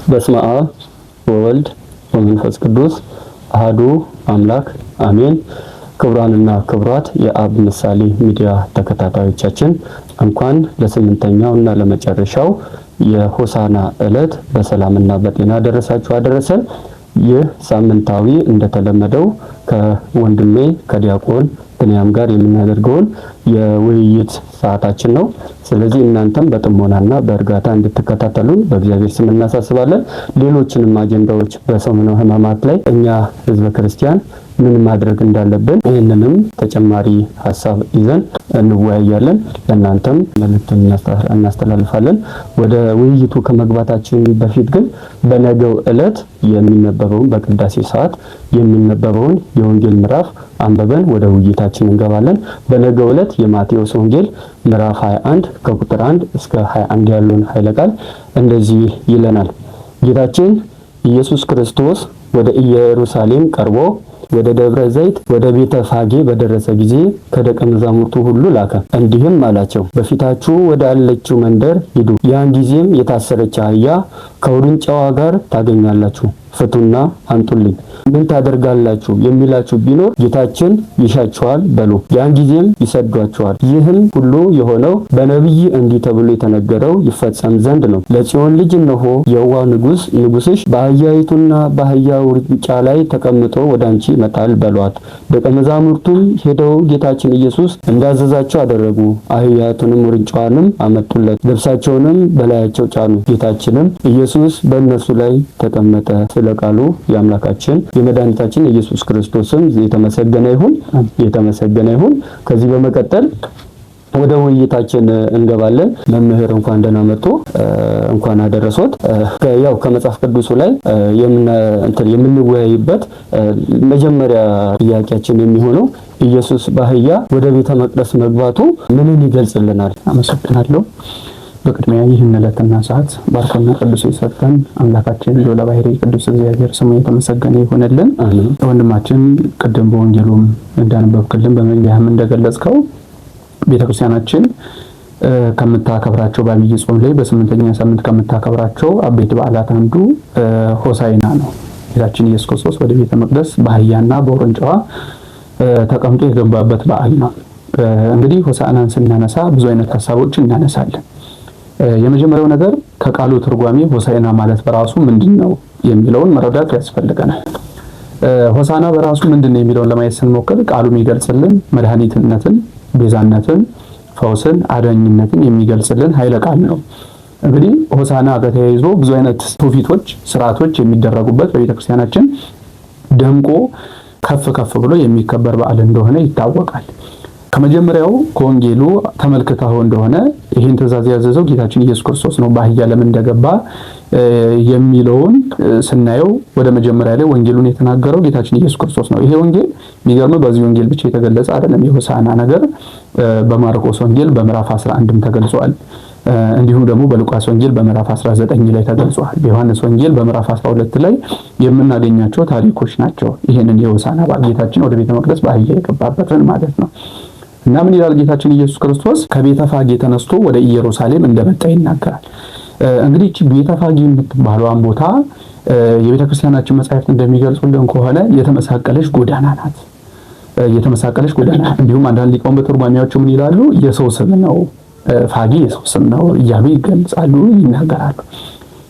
በስመ አብ ወወልድ ወመንፈስ ቅዱስ አሐዱ አምላክ አሜን። ክቡራንና ክቡራት የአብ ምሳሌ ሚዲያ ተከታታዮቻችን እንኳን ለስምንተኛው እና ለመጨረሻው የሆሳና ዕለት በሰላምና በጤና ደረሳችሁ አደረሰን። ይህ ሳምንታዊ እንደተለመደው ከወንድሜ ከዲያቆን ብንያም ጋር የምናደርገውን የውይይት ሰዓታችን ነው። ስለዚህ እናንተም በጥሞናና በእርጋታ እንድትከታተሉን በእግዚአብሔር ስም እናሳስባለን። ሌሎችንም አጀንዳዎች በሰሙነ ሕማማት ላይ እኛ ህዝበ ክርስቲያን ምን ማድረግ እንዳለብን ይህንንም ተጨማሪ ሀሳብ ይዘን እንወያያለን። ለእናንተም መልእክቱን እናስተላልፋለን። ወደ ውይይቱ ከመግባታችን በፊት ግን በነገው ዕለት የሚነበበውን በቅዳሴ ሰዓት የሚነበበውን የወንጌል ምዕራፍ አንብበን ወደ ውይይታችን እንገባለን። በነገው ዕለት የማቴዎስ ወንጌል ምዕራፍ 21 ከቁጥር 1 እስከ 21 ያለውን ኃይለ ቃል እንደዚህ ይለናል። ጌታችን ኢየሱስ ክርስቶስ ወደ ኢየሩሳሌም ቀርቦ ወደ ደብረ ዘይት ወደ ቤተ ፋጌ በደረሰ ጊዜ ከደቀ መዛሙርቱ ሁሉ ላከ፣ እንዲህም አላቸው፣ በፊታችሁ ወደ አለችው መንደር ሂዱ። ያን ጊዜም የታሰረች አህያ ከውርንጫዋ ጋር ታገኛላችሁ፣ ፍቱና አምጡልኝ። ምን ታደርጋላችሁ የሚላችሁ ቢኖር ጌታችን ይሻችኋል በሉ። ያን ጊዜም ይሰዷችኋል። ይህም ሁሉ የሆነው በነቢይ እንዲህ ተብሎ የተነገረው ይፈጸም ዘንድ ነው። ለጽዮን ልጅ እነሆ የዋህ ንጉሥሽ በአህያይቱና በአህያ ውርንጫ ላይ ተቀምጦ ወደ አንቺ ይመጣል በሏት። ደቀ መዛሙርቱም ሄደው ጌታችን ኢየሱስ እንዳዘዛቸው አደረጉ። አህያቱንም ውርንጫዋንም አመጡለት፣ ልብሳቸውንም በላያቸው ጫኑ። ጌታችንም ኢየሱስ በእነሱ ላይ ተቀመጠ። ስለ ቃሉ የአምላካችን የመድኃኒታችን ኢየሱስ ክርስቶስም የተመሰገነ ይሁን። ከዚህ በመቀጠል ወደ ውይይታችን እንገባለን። መምህር እንኳን ደህና መጡ፣ እንኳን አደረሶት። ያው ከመጽሐፍ ቅዱሱ ላይ የምንወያይበት መጀመሪያ ጥያቄያችን የሚሆነው ኢየሱስ በአህያ ወደ ቤተ መቅደስ መግባቱ ምንን ይገልጽልናል? አመሰግናለሁ። በቅድሚያ ይህን ዕለትና ሰዓት ባርኮና ቅዱስ የሰጠን አምላካችን ልዑለ ባሕርይ ቅዱስ እግዚአብሔር ስሙ የተመሰገነ ይሁንልን። ወንድማችን ቅድም በወንጌሉም እንዳነበብክልን በመግቢያህም እንደገለጽከው ቤተክርስቲያናችን ከምታከብራቸው በዐቢይ ጾም ላይ በስምንተኛ ሳምንት ከምታከብራቸው አበይት በዓላት አንዱ ሆሳዕና ነው። ጌታችን ኢየሱስ ክርስቶስ ወደ ቤተ መቅደስ በአህያና በውርንጫዋ ተቀምጦ የገባበት በዓል ነው። እንግዲህ ሆሳዕናን ስናነሳ ብዙ አይነት ሀሳቦችን እናነሳለን። የመጀመሪያው ነገር ከቃሉ ትርጓሜ ሆሳዕና ማለት በራሱ ምንድነው የሚለውን መረዳት ያስፈልገናል። ሆሳዕና በራሱ ምንድነው የሚለውን ለማየት ስንሞክር ቃሉ የሚገልጽልን መድኃኒትነትን፣ ቤዛነትን፣ ፈውስን፣ አዳኝነትን የሚገልጽልን ኃይለ ቃል ነው። እንግዲህ ሆሳዕና ከተያይዞ ብዙ አይነት ትውፊቶች፣ ስርዓቶች የሚደረጉበት በቤተክርስቲያናችን ደምቆ ከፍ ብሎ የሚከበር በዓል እንደሆነ ይታወቃል። ከመጀመሪያው ከወንጌሉ ተመልክተው እንደሆነ ይህን ትእዛዝ ያዘዘው ጌታችን ኢየሱስ ክርስቶስ ነው። በአህያ ለምን እንደገባ የሚለውን ስናየው ወደ መጀመሪያ ላይ ወንጌሉን የተናገረው ጌታችን ኢየሱስ ክርስቶስ ነው። ይሄ ወንጌል የሚገርመው በዚህ ወንጌል ብቻ የተገለጸ አይደለም። የሆሳዕና ነገር በማርቆስ ወንጌል በምዕራፍ 11ም ተገልጿል። እንዲሁም ደግሞ በሉቃስ ወንጌል በምዕራፍ 19 ላይ ተገልጿል። በዮሐንስ ወንጌል በምዕራፍ 12 ላይ የምናገኛቸው ታሪኮች ናቸው። ይሄንን የሆሳዕና በዓል ጌታችን ወደ ቤተ መቅደስ በአህያ የገባበትን ማለት ነው። እና ምን ይላል ጌታችን ኢየሱስ ክርስቶስ ከቤተ ፋጌ ተነስቶ ወደ ኢየሩሳሌም እንደመጣ ይናገራል። እንግዲህ እቺ ቤተ ፋጌ የምትባለዋን ቦታ የቤተክርስቲያናችን መጻሕፍት እንደሚገልጹልን ከሆነ የተመሳቀለች ጎዳና ናት። የተመሳቀለች ጎዳና እንዲሁም አንዳንድ ሊቃውንት በትርጓሜያቸው ምን ይላሉ? የሰው ስም ነው፣ ፋጌ የሰው ስም ነው እያሉ ይገልጻሉ፣ ይናገራሉ።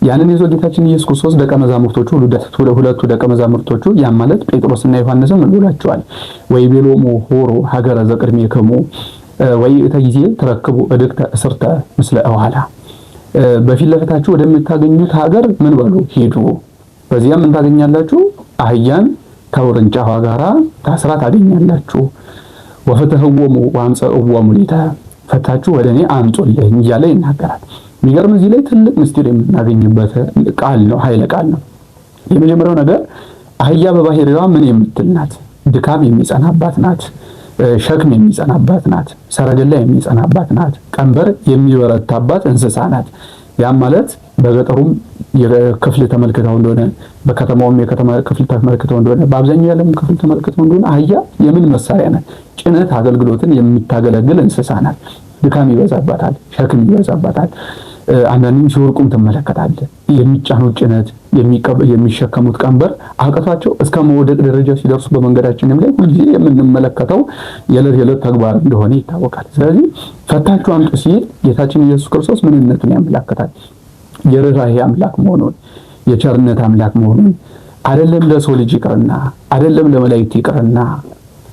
ያንን ይዞ ጌታችን ኢየሱስ ክርስቶስ ደቀ መዛሙርቶቹ ሁለቱ ደቀ መዛሙርቶቹ ያ ማለት ጴጥሮስና ዮሐንስም ብሏቸዋል። ወይ ቤሎሙ ሆሮ ሀገረ ዘቅድሜክሙ ወይ ተጊዜ ተረክቡ እድግተ እስርተ ምስለ እዋላ፣ በፊት ለፊታችሁ ወደምታገኙት ሀገር ምን በሉ ሂዱ፣ በዚያም ምን ታገኛላችሁ? አህያን ከውርንጫዋ ጋራ ታስራ ታገኛላችሁ። ወፍትሕዎሙ ወአምጽእዎሙ ሊተ፣ ፈታችሁ ወደ እኔ አምጡልኝ እያለ ይናገራል። የሚገርም እዚህ ላይ ትልቅ ምስጢር የምናገኝበት ቃል ነው፣ ኃይለ ቃል ነው። የመጀመሪያው ነገር አህያ በባህሪዋ ምን የምትል ናት? ድካም የሚጸናባት ናት፣ ሸክም የሚጸናባት ናት፣ ሰረገላ የሚጸናባት ናት፣ ቀንበር የሚበረታባት እንስሳ ናት። ያም ማለት በገጠሩም የክፍል ተመልክተው እንደሆነ በከተማውም የከተማ ክፍል ተመልክተው እንደሆነ በአብዛኛው ያለም ክፍል ተመልክተው እንደሆነ አህያ የምን መሳሪያ ናት? ጭነት አገልግሎትን የምታገለግል እንስሳ ናት። ድካም ይበዛባታል፣ ሸክም ይበዛባታል። አንዳንዴም ሲወርቁም ትመለከታለህ። የሚጫኑት ጭነት የሚሸከሙት ቀንበር አቅቷቸው እስከ መውደቅ ደረጃ ሲደርሱ በመንገዳችንም ላይ ሁልጊዜ የምንመለከተው የዕለት ተግባር እንደሆነ ይታወቃል። ስለዚህ ፈታችሁ አምጡ ሲል ጌታችን ኢየሱስ ክርስቶስ ምንነቱን ያመለክታል። የርኅራኄ አምላክ መሆኑን፣ የቸርነት አምላክ መሆኑን አይደለም ለሰው ልጅ ይቅርና አይደለም ለመላእክት ይቅርና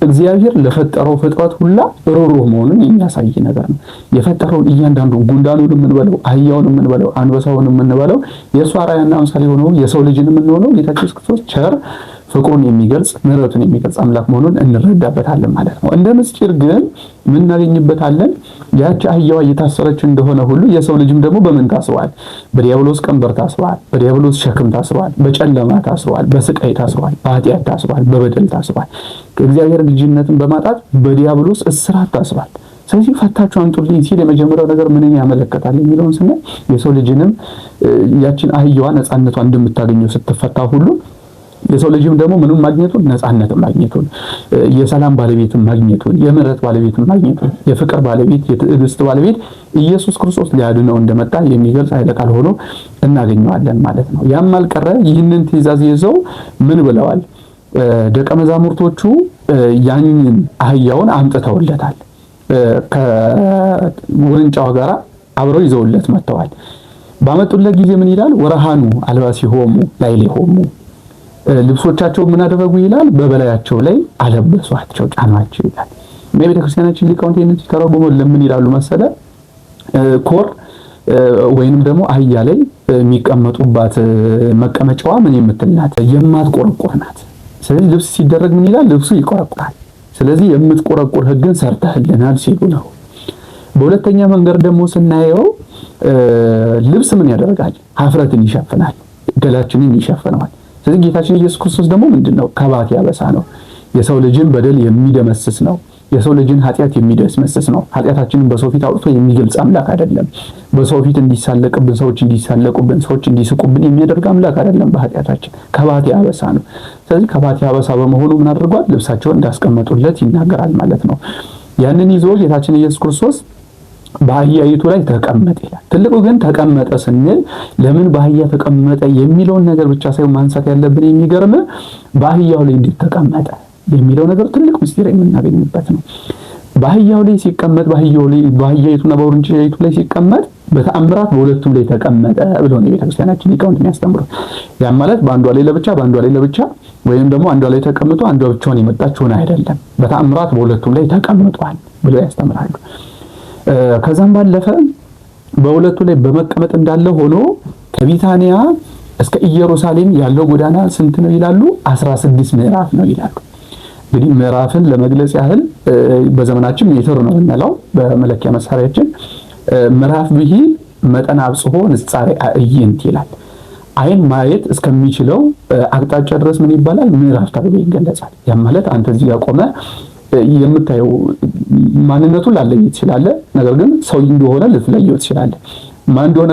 እግዚአብሔር ለፈጠረው ፍጥረት ሁላ ሩህሩህ መሆኑን የሚያሳይ ነገር ነው። የፈጠረውን እያንዳንዱ ጉንዳኑን የምንበለው፣ አህያውን የምንበለው፣ አንበሳውን የምንበለው የእሱ አርአያና ምሳሌ የሆነው የሰው ልጅን የምንሆነው ጌታችን ኢየሱስ ክርስቶስ ቸር ፍቅሩን የሚገልጽ ምሕረቱን የሚገልጽ አምላክ መሆኑን እንረዳበታለን ማለት ነው። እንደ ምስጢር ግን ምን እናገኝበታለን? ያቺ አህያዋ እየታሰረች እንደሆነ ሁሉ የሰው ልጅም ደግሞ በምን ታስሯል? በዲያብሎስ ቀንበር ታስሯል፣ በዲያብሎስ ሸክም ታስሯል፣ በጨለማ ታስሯል፣ በስቃይ ታስሯል፣ በኃጢአት ታስሯል፣ በበደል ታስሯል። ከእግዚአብሔር ልጅነትን በማጣት በዲያብሎስ እስራት ታስሯል። ስለዚህ ፈታችሁ አምጡልኝ ሲል የመጀመሪያው ነገር ምንን ያመለክታል የሚለውን ስናይ የሰው ልጅንም ያችን አህያዋ ነፃነቷን እንደምታገኘው ስትፈታ ሁሉ የሰው ልጅም ደግሞ ምንም ማግኘቱን ነፃነትን ማግኘቱን የሰላም ባለቤትን ማግኘቱን የምህረት ባለቤትን ማግኘቱን የፍቅር ባለቤት የትዕግስት ባለቤት ኢየሱስ ክርስቶስ ሊያድነው እንደመጣ የሚገልጽ ኃይለ ቃል ሆኖ እናገኘዋለን ማለት ነው። ያም አልቀረ ይህንን ትእዛዝ ይዘው ምን ብለዋል? ደቀ መዛሙርቶቹ ያንን አህያውን አምጥተውለታል። ከውርንጫው ጋር አብረው ይዘውለት መጥተዋል። ባመጡለት ጊዜ ምን ይላል? ወረሃኑ አልባሲሆሙ ላዕሌሆሙ ልብሶቻቸው ምን አደረጉ ይላል? በበላያቸው ላይ አለበሷቸው፣ ጫኗቸው ይላል። በቤተ ክርስቲያናችን ሊቃውንት ይህንን ሲተረጉሙ ለምን ይላሉ መሰለ? ኮር ወይንም ደግሞ አህያ ላይ የሚቀመጡባት መቀመጫዋ ምን የምትልናት የማትቆረቆር ናት። ስለዚህ ልብስ ሲደረግ ምን ይላል? ልብሱ ይቆረቆራል። ስለዚህ የምትቆረቆር ሕግን ሰርተህልናል ሲሉ ነው። በሁለተኛ መንገድ ደግሞ ስናየው ልብስ ምን ያደርጋል? ሀፍረትን ይሸፍናል፣ ገላችንን ይሸፍነዋል። ስለዚህ ጌታችን ኢየሱስ ክርስቶስ ደግሞ ምንድነው? ከባት ያበሳ ነው። የሰው ልጅን በደል የሚደመስስ ነው። የሰው ልጅን ኃጢአት የሚደመስስ ነው። ኃጢአታችንን በሰው ፊት አውጥቶ የሚገልጽ አምላክ አይደለም። በሰው ፊት እንዲሳለቅብን፣ ሰዎች እንዲሳለቁብን፣ ሰዎች እንዲስቁብን የሚያደርግ አምላክ አይደለም። በኃጢአታችን ከባት ያበሳ ነው። ስለዚህ ከባት ያበሳ በመሆኑ ምን አድርጓል? ልብሳቸውን እንዳስቀመጡለት ይናገራል ማለት ነው። ያንን ይዞ ጌታችን ኢየሱስ ክርስቶስ በአህያይቱ ላይ ተቀመጠ ይላል። ትልቁ ግን ተቀመጠ ስንል ለምን በአህያ ተቀመጠ የሚለውን ነገር ብቻ ሳይሆን ማንሳት ያለብን የሚገርም በአህያው ላይ እንዴት ተቀመጠ የሚለው ነገር ትልቅ ምስጢር የምናገኝበት ነው። በአህያው ላይ ሲቀመጥ በአህያይቱና በውርንጫይቱ ላይ ሲቀመጥ በተአምራት በሁለቱም ላይ ተቀመጠ ብለው ነው ቤተክርስቲያናችን ሊቃውንት የሚያስተምሩት። ያ ማለት በአንዷ ላይ ለብቻ ወይም ደግሞ አንዷ ላይ ተቀምጦ አንዷ ብቻውን የመጣች ሆነ አይደለም። በተአምራት በሁለቱም ላይ ተቀምጧል ብለው ያስተምራሉ። ከዛም ባለፈ በሁለቱ ላይ በመቀመጥ እንዳለ ሆኖ ከቢታንያ እስከ ኢየሩሳሌም ያለው ጎዳና ስንት ነው ይላሉ? 16 ምዕራፍ ነው ይላሉ። እንግዲህ ምዕራፍን ለመግለጽ ያህል በዘመናችን ሜትር ነው የምንለው በመለኪያ መሳሪያችን። ምዕራፍ ብሂል መጠን አብጽሖ ንጻሬ አዕይንት ይላል። አይን ማየት እስከሚችለው አቅጣጫ ድረስ ምን ይባላል? ምዕራፍ ተብሎ ይገለጻል። ያ ማለት አንተ እዚህ ጋር ቆመ የምታየው ማንነቱን ላትለየው ትችላለህ። ነገር ግን ሰው እንደሆነ ልትለየው ትችላለህ። ምን እንደሆነ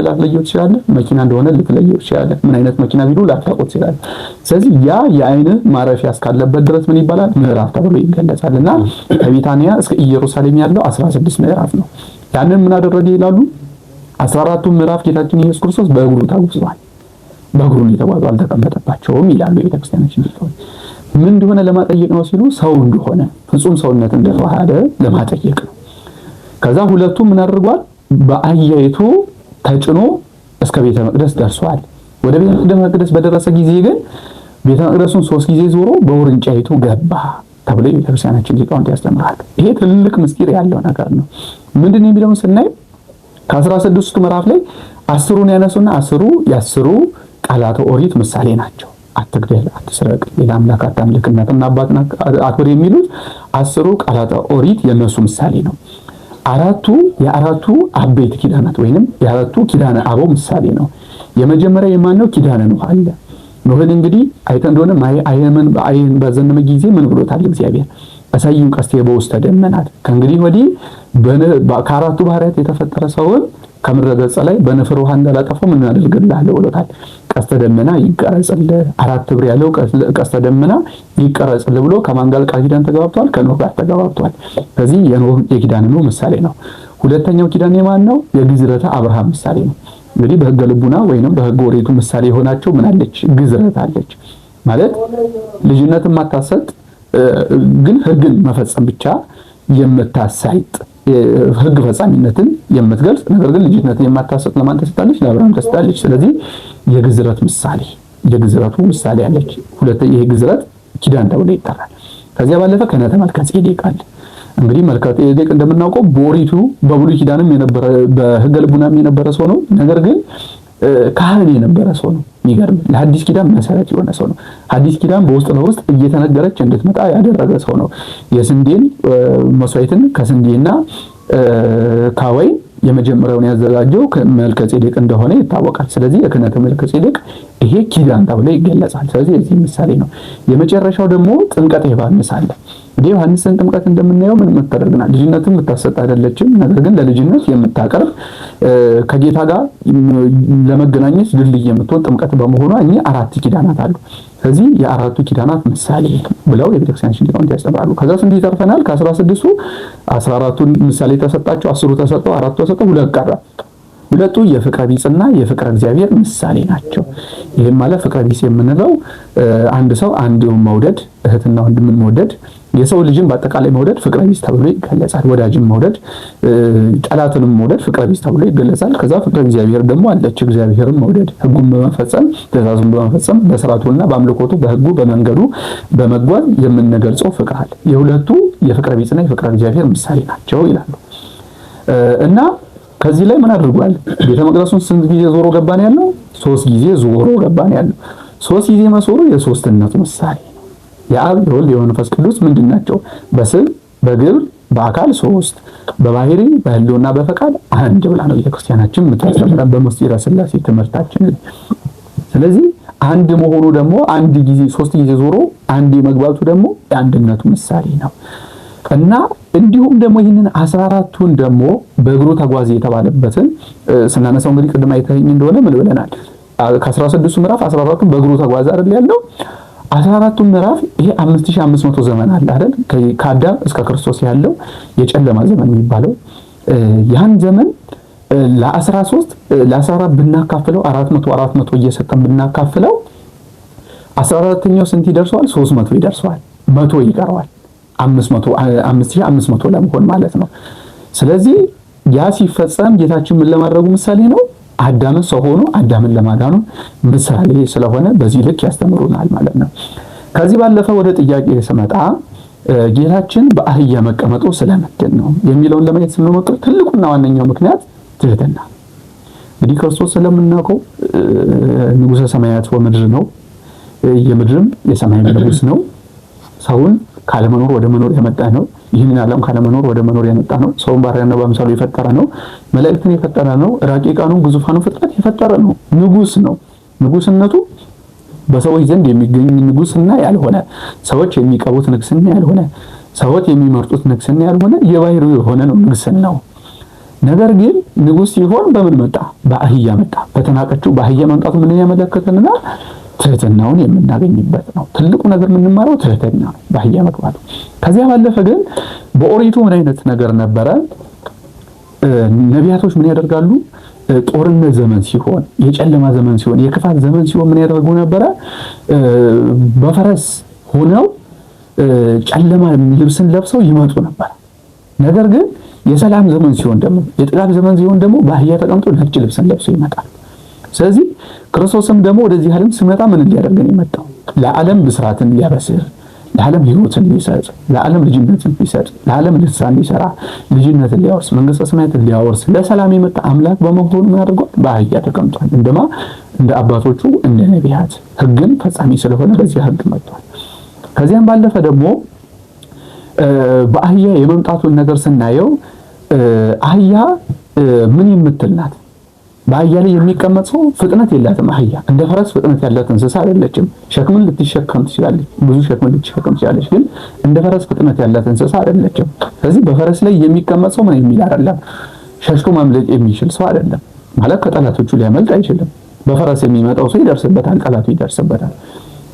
ላትለየው ትችላለህ። መኪና እንደሆነ ልትለየው ትችላለህ። ምን አይነት መኪና ቢሉ ላታውቀው ትችላለህ። ስለዚህ ያ የአይን ማረፊያ እስካለበት ድረስ ምን ይባላል? ምዕራፍ ተብሎ ይገለጻልና ከቢታንያ እስከ ኢየሩሳሌም ያለው 16 ምዕራፍ ነው። ያንን ምን አደረገ ይላሉ? 14ቱ ምዕራፍ ጌታችን ኢየሱስ ክርስቶስ በእግሩ ተጉዟል። በእግሩ የተጓዘው አልተቀመጠባቸውም ይላሉ የቤተክርስቲያናችን ሊቃውንት። ምን እንደሆነ ለማጠየቅ ነው ሲሉ ሰው እንደሆነ ፍጹም ሰውነት እንደተዋሃደ ለማጠየቅ ነው። ከዛ ሁለቱ ምን አድርጓል? በአህያይቱ ተጭኖ እስከ ቤተ መቅደስ ደርሷል። ወደ ቤተ መቅደስ በደረሰ ጊዜ ግን ቤተ መቅደሱን 3 ጊዜ ዞሮ በውርንጫይቱ ገባ ተብሎ የቤተክርስቲያናችን ሊቃውንት ያስተምራሉ። ይሄ ትልቅ ምስጢር ያለው ነገር ነው። ምንድነው የሚለውን ስናይ ከ16ቱ ምዕራፍ ላይ 10ሩን ያነሱና 10ሩ ቃላተ ኦሪት ምሳሌ ናቸው። አትግደል፣ አትስረቅ፣ ሌላ አምላክ አታምልክ፣ እናትና አባትን አክብር የሚሉት 10ሩ ቃላተ ኦሪት የነሱ ምሳሌ ነው። የአራቱ አበይት ኪዳናት ወይንም የአራቱ ኪዳነ አበው ምሳሌ ነው። የመጀመሪያ የማን ነው? ኪዳነ ኖህ አለ። ኖህን እንግዲህ አይተን እንደሆነ አይን በዘነመ ጊዜ ምን ብሎታል እግዚአብሔር? አሳይም ቀስቴ በውስተ ደመናት። ከእንግዲህ ወዲህ ከአራቱ ባህሪያት የተፈጠረ ሰውን ከምድረ ገጽ ላይ በንፍር ውሃ እንዳላጠፋው ምን አደርግልሃለሁ ብሎታል። ቀስተ ደመና ይቀረጽልህ፣ 4 ብር ያለው ቀስተ ደመና ይቀረጽልህ ብሎ ከማን ጋር ቃል ኪዳን ተገባብቷል? ከኖህ ጋር ተገባብቷል። ስለዚህ የኖህ የኪዳን ኖህ ምሳሌ ነው። ሁለተኛው ኪዳን የማን ነው? የግዝረተ አብርሃም ምሳሌ ነው። እንግዲህ በሕገ ልቡና ወይንም በሕገ ኦሪቱ ምሳሌ የሆናቸው ምን አለች? ግዝረት አለች። ማለት ልጅነትን ማታሰጥ ግን ሕግን መፈጸም ብቻ የምታሳይጥ ሕግ ፈጻሚነትን የምትገልጽ ነገር ግን ልጅነትን የማታሰጥ ለማን ተሰጣለች? ለአብርሃም ተሰጣለች። ስለዚህ የግዝረት ምሳሌ የግዝረቱ ምሳሌ አለች። ሁለተኛ ይሄ ግዝረት ኪዳን ተብሎ ይጠራል። ከዚያ ባለፈ ክህነተ መልከ ጼዴቅ አለ። እንግዲህ መልከ ጼዴቅ እንደምናውቀው በኦሪቱ በብሉይ ኪዳንም የነበረ በሕገ ልቡናም የነበረ ሰው ነው። ነገር ግን ካህን የነበረ ሰው ነው። የሚገርም ለሐዲስ ኪዳን መሰረት የሆነ ሰው ነው። ሐዲስ ኪዳን በውስጥ ለውስጥ እየተነገረች እንድትመጣ ያደረገ ሰው ነው። የስንዴን መስዋዕትን ከስንዴና ከወይን የመጀመሪያውን ያዘጋጀው መልከ ጼዴቅ እንደሆነ ይታወቃል። ስለዚህ የክህነተ መልከ ጼዴቅ ይሄ ኪዳን ተብሎ ይገለጻል። ስለዚህ የዚህ ምሳሌ ነው። የመጨረሻው ደግሞ ጥምቀተ ዮሐንስ አለ። እንግዲህ ዮሐንስን ጥምቀት እንደምናየው ምን የምታደርግናል? ልጅነትን የምታሰጥ አይደለችም። ነገር ግን ለልጅነት የምታቀርብ ከጌታ ጋር ለመገናኘት ድልድይ የምትሆን ጥምቀት በመሆኗ እኚህ 4 ኪዳናት አሉ። ስለዚህ የአራቱ ኪዳናት ምሳሌ ብለው የቤተክርስቲያን ሊቃውንት ያስተምራሉ። ከዛ ስንት ይተርፈናል? ከ16ቱ 14ቱን ምሳሌ ተሰጣቸው፣ 10ቱ ተሰጠው፣ 4ቱ ተሰጠው፣ 2 ቀረ። 2ቱ የፍቅረ ቢጽና የፍቅረ እግዚአብሔር ምሳሌ ናቸው። ይህም ማለት ፍቅረ ቢጽ የምንለው አንድ ሰው አንዱን መውደድ፣ እህትና ወንድምን መውደድ፣ የሰው ልጅን በአጠቃላይ መውደድ ፍቅረ ቢጽ ተብሎ ይገለጻል። ወዳጅን መውደድ፣ ጠላትንም መውደድ ፍቅረ ቢጽ ተብሎ ይገለጻል። ከዛ ፍቅረ እግዚአብሔር ደግሞ አለች። እግዚአብሔርን መውደድ ሕጉን በመፈጸም ትእዛዙን በመፈጸም በስርዓቱና በአምልኮቱ በሕጉ በመንገዱ በመጓዝ የምንገልጸው ፍቅር አለ። የሁለቱ የፍቅረ ቢጽና የፍቅረ እግዚአብሔር ምሳሌ ናቸው ይላሉ እና ከዚህ ላይ ምን አድርጓል? ቤተ መቅደሱን ስንት ጊዜ ዞሮ ገባን ያለው? 3 ጊዜ ዞሮ ገባን ያለው። 3 ጊዜ መዞሩ የሶስትነቱ ምሳሌ ነው። የአብ የወልድ የመንፈስ ቅዱስ ምንድን ናቸው? በስም በግብር በአካል 3 በባህሪ በህልውና በፈቃድ 1 ብላ ነው ቤተክርስቲያናችን የምታስተምረን በምስጢረ ሥላሴ ትምህርታችን። ስለዚህ አንድ መሆኑ ደግሞ አንድ ጊዜ 3 ጊዜ ዞሮ አንድ መግባቱ ደግሞ የአንድነቱ ምሳሌ ነው እና እንዲሁም ደግሞ ይህንን 14ቱን ደግሞ በእግሩ ተጓዘ የተባለበትን ስናነሳው እንግዲህ ቅድም አይተኸኝ እንደሆነ ምን ብለናል? ከ16ቱ ምዕራፍ 14ቱን በእግሩ ተጓዘ አይደል ያለው። 14ቱ ምዕራፍ ይሄ 5500 ዘመን አለ አይደል? ከአዳም እስከ ክርስቶስ ያለው የጨለማ ዘመን የሚባለው ያን ዘመን ለ13 ለ14 ብናካፍለው 400 እየሰጠን ብናካፍለው 14ኛው ስንት ይደርሰዋል? 300 ይደርሰዋል። 100 ይቀረዋል። 5500 ለመሆን ማለት ነው። ስለዚህ ያ ሲፈጸም ጌታችን ምን ለማድረጉ ምሳሌ ነው? አዳምን ሰው ሆኖ አዳምን ለማዳኑ ምሳሌ ስለሆነ በዚህ ልክ ያስተምሩናል ማለት ነው። ከዚህ ባለፈ ወደ ጥያቄ ስመጣ ጌታችን በአህያ መቀመጡ ስለምንድን ነው የሚለውን ለማየት ስንሞክር ትልቁና ዋነኛው ምክንያት ትህትና። እንግዲህ ክርስቶስ ስለምናውቀው ንጉሠ ሰማያት ወምድር ነው። የምድርም የሰማይ ንጉሥ ነው። ሰውን ካለመኖር ወደ መኖር ያመጣ ነው። ይህንን ዓለም ካለመኖር ወደ መኖር ያመጣ ነው። ሰውን ባሪያና በአምሳሉ የፈጠረ ነው። መላእክትን የፈጠረ ነው። ረቂቃኑን ግዙፋኑን ፍጥረት የፈጠረ ነው። ንጉሥ ነው። ንጉሥነቱ በሰዎች ዘንድ የሚገኝ ንጉሥና ያልሆነ፣ ሰዎች የሚቀቡት ንግስና ያልሆነ፣ ሰዎች የሚመርጡት ንግስና ያልሆነ የባህሪው የሆነ ነው ንግስናው። ነገር ግን ንጉሥ ሲሆን በምን መጣ? በአህያ መጣ። በተናቀችው በአህያ መምጣቱ ምን ያመለክተንና ትህትናውን የምናገኝበት ነው። ትልቁ ነገር የምንማረው ትህትና ነው፣ በአህያ መግባቱ። ከዚያ ባለፈ ግን በኦሪቱ ምን አይነት ነገር ነበረ? ነቢያቶች ምን ያደርጋሉ? ጦርነት ዘመን ሲሆን፣ የጨለማ ዘመን ሲሆን፣ የክፋት ዘመን ሲሆን ምን ያደርጉ ነበረ? በፈረስ ሆነው ጨለማ ልብስን ለብሰው ይመጡ ነበር። ነገር ግን የሰላም ዘመን ሲሆን ደግሞ የጥጋብ ዘመን ሲሆን ደግሞ በአህያ ተቀምጦ ነጭ ልብስን ለብሶ ይመጣል። ስለዚህ ክርስቶስም ደግሞ ወደዚህ ዓለም ሲመጣ ምን ሊያደርገን የመጣው? ለዓለም ብስራትን ሊያበስር፣ ለዓለም ሕይወትን ሊሰጥ፣ ለዓለም ልጅነትን ሊሰጥ፣ ለዓለም ልሳን ሊሰራ፣ ልጅነትን ሊያወርስ፣ መንግስተ ሰማያትን ሊያወርስ ለሰላም የመጣ አምላክ በመሆኑ ምን አድርጓል? በአህያ ተቀምጧል። እንደማ እንደ አባቶቹ እንደ ነቢያት ሕግን ፈጻሚ ስለሆነ በዚህ ሕግ መጥቷል። ከዚያም ባለፈ ደግሞ በአህያ የመምጣቱን ነገር ስናየው አህያ ምን የምትል ናት? በአህያ ላይ የሚቀመጥ ሰው ፍጥነት የላትም። አህያ እንደ ፈረስ ፍጥነት ያላት እንስሳ አይደለችም። ሸክምን ልትሸከም ትችላለች፣ ብዙ ሸክምን ልትሸከም ትችላለች፣ ግን እንደ ፈረስ ፍጥነት ያላት እንስሳ አይደለችም። ስለዚህ በፈረስ ላይ የሚቀመጥ ሰው ምን የሚል አይደለም፣ ሸሽቶ ማምለጥ የሚችል ሰው አይደለም። ማለት ከጠላቶቹ ሊያመልጥ አይችልም። በፈረስ የሚመጣው ሰው ይደርስበታል፣ ጠላቱ ይደርስበታል።